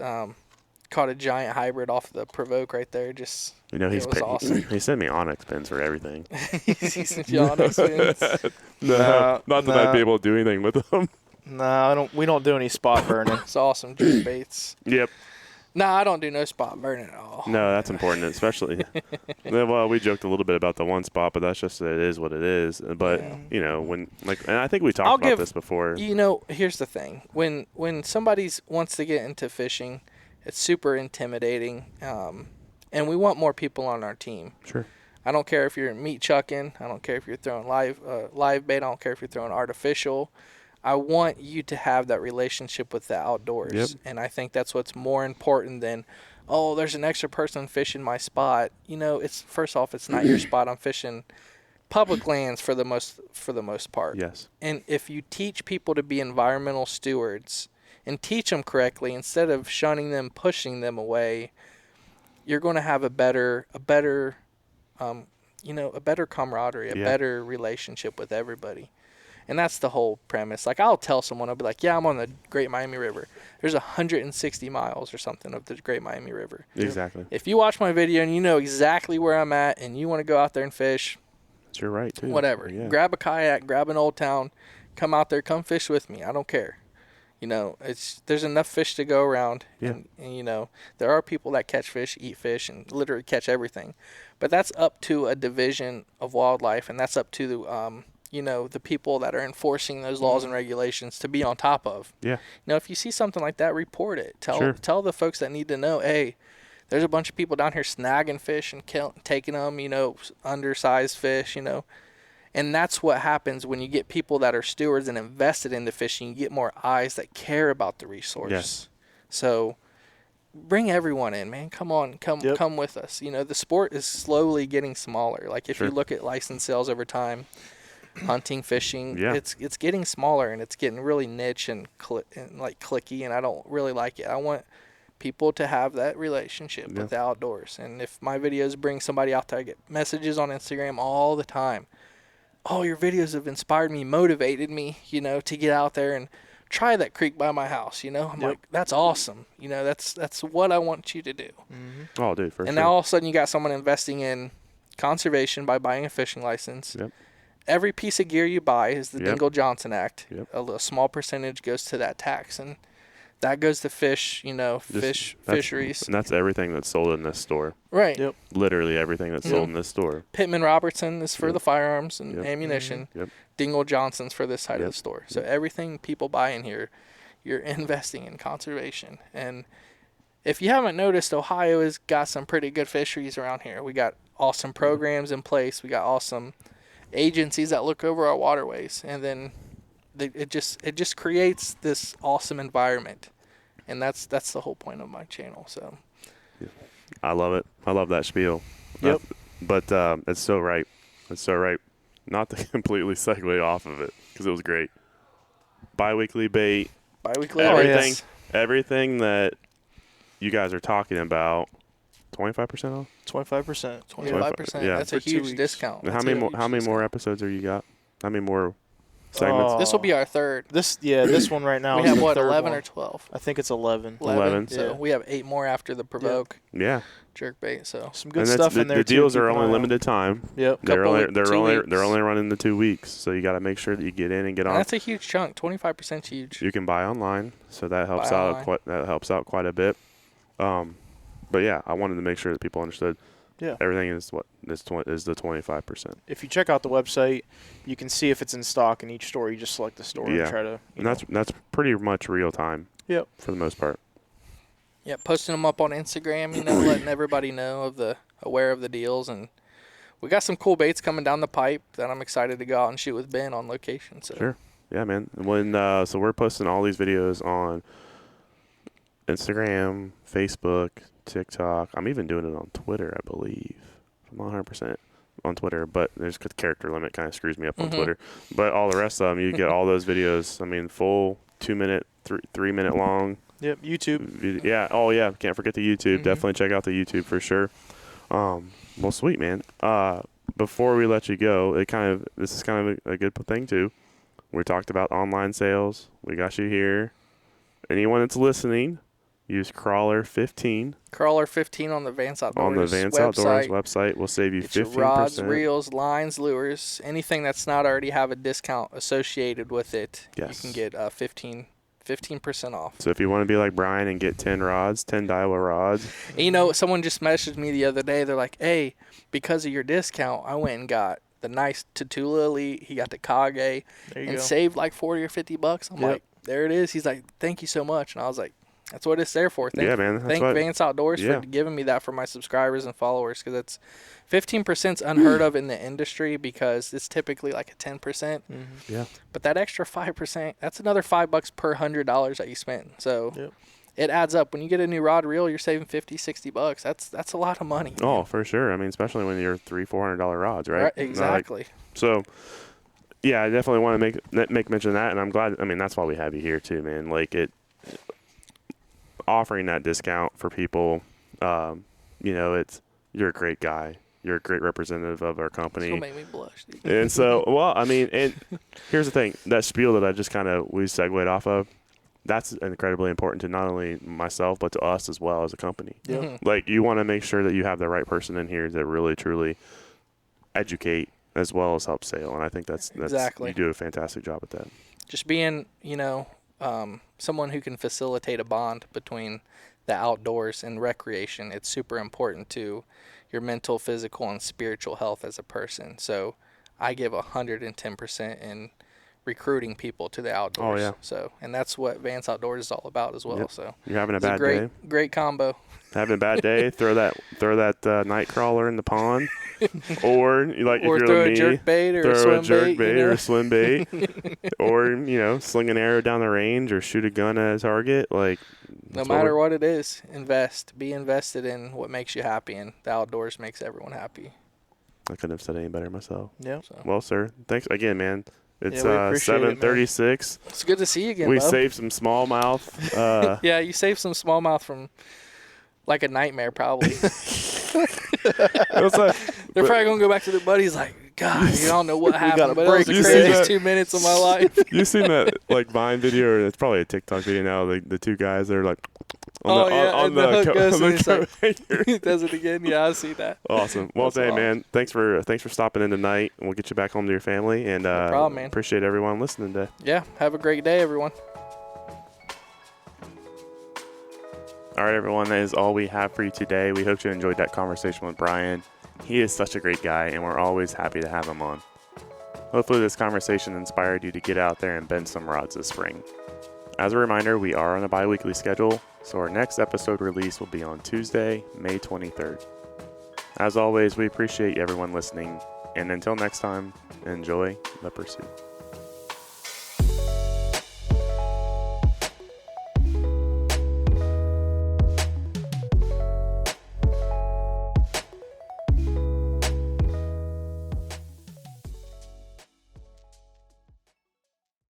Caught a giant hybrid off the Provoke right there. Just it was awesome. He sent me onyx pins for everything. He sent you onyx pins? Not that I'd be able to do anything with them. No, we don't do any spot burning. It's awesome, jerk baits. Yep. No, I don't do no spot burning at all. No, that's important, especially. Well, we joked a little bit about the one spot, but that's just it is what it is. But when and I think we talked about this before. Here's the thing: when somebody wants to get into fishing, it's super intimidating, and we want more people on our team. Sure. I don't care if you're meat chucking. I don't care if you're throwing live bait. I don't care if you're throwing artificial. I want you to have that relationship with the outdoors. Yep. And I think that's what's more important than, oh, there's an extra person fishing my spot. It's first off, it's not your spot. I'm fishing public lands for the most part. Yes. And if you teach people to be environmental stewards and teach them correctly instead of shunning them, pushing them away, you're going to have a better camaraderie, a better relationship with everybody. And that's the whole premise. Like, I'll tell someone, I'll be like, yeah, I'm on the Great Miami River. There's 160 miles or something of the Great Miami River. Exactly. If you watch my video and you know exactly where I'm at and you want to go out there and fish, it's your right, too. Whatever. Yeah. Grab a kayak, grab an Old Town, come out there, come fish with me. I don't care. There's enough fish to go around. Yeah. And there are people that catch fish, eat fish, and literally catch everything. But that's up to a division of wildlife, and that's up to the people that are enforcing those laws and regulations to be on top of. Yeah. If you see something like that, report it. Tell the folks that need to know, hey, there's a bunch of people down here snagging fish and taking them, undersized fish, And that's what happens when you get people that are stewards and invested in the fishing. You get more eyes that care about the resource. Yes. So bring everyone in, man. Come on, come with us. The sport is slowly getting smaller. Like if you look at license sales over time, hunting, fishing, it's getting smaller and it's getting really niche and clicky, and I don't really like it. I want people to have that relationship with the outdoors. And if my videos bring somebody out there, I get messages on Instagram all the time. Oh, your videos have inspired me, motivated me, to get out there and try that creek by my house, I'm like, that's awesome. That's what I want you to do. Mm-hmm. Oh, dude, for sure. And now all of a sudden you got someone investing in conservation by buying a fishing license. Yep. Every piece of gear you buy is the Dingell-Johnson Act. Yep. A small percentage goes to that tax, and that goes to fish, fisheries. And that's everything that's sold in this store. Right. Yep. Literally everything that's sold in this store. Pittman Robertson is for the firearms and ammunition. Yep. Dingell-Johnson's for this side of the store. So everything people buy in here, you're investing in conservation. And if you haven't noticed, Ohio has got some pretty good fisheries around here. We got awesome programs in place. We got awesome agencies that look over our waterways. And then it just creates this awesome environment. And that's the whole point of my channel. So I love it. I love that spiel. Yep. But it's so right. It's so right. Not to completely segue off of it, because it was great. Bi-weekly bait. Bi-weekly everything that you guys are talking about, 25% off? 25%. 25%. Yeah. That's a huge discount. How many more episodes have you got? How many more segments? This will be our third. This one right now. We is have the what, third 11 one. or 12? I think it's 11. 11. So we have 8 more after the provoke Yeah. jerkbait. So some good stuff in there. The deals too. are only limited time. Yep. They're only running the 2 weeks, so you got to make sure that you get in and get on. That's a huge chunk. 25% huge. You can buy online, so that helps out quite a bit. But yeah, I wanted to make sure that people understood. Yeah. Everything is the 25%. If you check out the website, you can see if it's in stock in each store. You just select the store and try to. That's pretty much real time. Yep. For the most part. Yeah, posting them up on Instagram, letting everybody know aware of the deals, and we got some cool baits coming down the pipe that I'm excited to go out and shoot with Ben on location. So. Sure. Yeah, man. So we're posting all these videos on Instagram, Facebook, TikTok. I'm even doing it on Twitter, I believe. I'm not 100% on Twitter, but there's the character limit kind of screws me up on Twitter. But all the rest of them, you get all those videos. I mean, full 2-minute, 3-minute long. Yep, YouTube. Yeah. Oh, yeah. Can't forget the YouTube. Definitely check out the YouTube for sure. Well, sweet, man. Before we let you go, this is kind of a good thing too. We talked about online sales. We got you here. Anyone that's listening, use Crawler 15. Crawler 15 on the Vance Outdoors On the Vance Outdoors website will save you 15%. Rods, reels, lines, lures, anything that's not already have a discount associated with it. Yes. You can get 15% off. So if you want to be like Bryan and get 10 Daiwa rods. And someone just messaged me the other day. They're like, hey, because of your discount, I went and got the nice Tatula Elite. He got the Kage and saved like $40 or $50. I'm like, there it is. He's like, thank you so much. And I was like, that's what it's there for. Thank Vance Outdoors for giving me that for my subscribers and followers, because it's 15% unheard of in the industry, because it's typically like a 10%. Yeah. But that extra 5%, that's another $5 per $100 that you spend. So it adds up. When you get a new rod reel, you're saving $50-$60. That's a lot of money. Oh, man. for sure. I mean, especially when you're $300-$400 rods, right? Exactly. So. Yeah, I definitely want to make mention of that, and I'm glad. I mean, that's why we have you here too, man. Like offering that discount for people. You're a great guy. you're a great representative of our company. It's gonna make me blush, dude. And so, well, I mean, and here's the thing: that spiel that I just we segued off of, that's incredibly important to not only myself but to us as well as a company. Yep. Mm-hmm. Like, you want to make sure that you have the right person in here to really truly educate as well as help sale, and I think that's Exactly. you do a fantastic job at that. Just being, someone who can facilitate a bond between the outdoors and recreation. It's super important to your mental, physical, and spiritual health as a person. So I give 110% in recruiting people to the outdoors. Oh, yeah. So, and that's what Vance Outdoors is all about as well. Yep. So You're having a it's bad day. Great combo. Having a bad day, throw that night crawler in the pond, or if you're throw me, a jerk bait or throw a swim a jerk bait, bait or a swim bait, or sling an arrow down the range or shoot a gun at a target. Like, no matter what it is, be invested in what makes you happy, and the outdoors makes everyone happy. I couldn't have said any better myself. Yeah. So. Well, sir, thanks again, man. It's we appreciate it, 7:36. It's good to see you again. We Bo. saved some smallmouth. Yeah, you saved some smallmouth from like a nightmare, probably. They're probably gonna go back to their buddies like, God, you don't know what happened, but it was the craziest 2 minutes of my life. You seen that Vine video, or it's probably a TikTok video now? The two guys that are like on the hook goes and he's like, co- he does it again. Yeah, I see that. Awesome. Well, That's hey, awesome. man, thanks for stopping in tonight, and we'll get you back home to your family. And No problem, man. Appreciate everyone listening today. Yeah, have a great day, everyone. All right, everyone, that is all we have for you today. We hope you enjoyed that conversation with Bryan. He is such a great guy, and we're always happy to have him on. Hopefully this conversation inspired you to get out there and bend some rods this spring. As a reminder, we are on a bi-weekly schedule, so our next episode release will be on Tuesday, May 23rd. As always, we appreciate everyone listening, and until next time, enjoy the pursuit.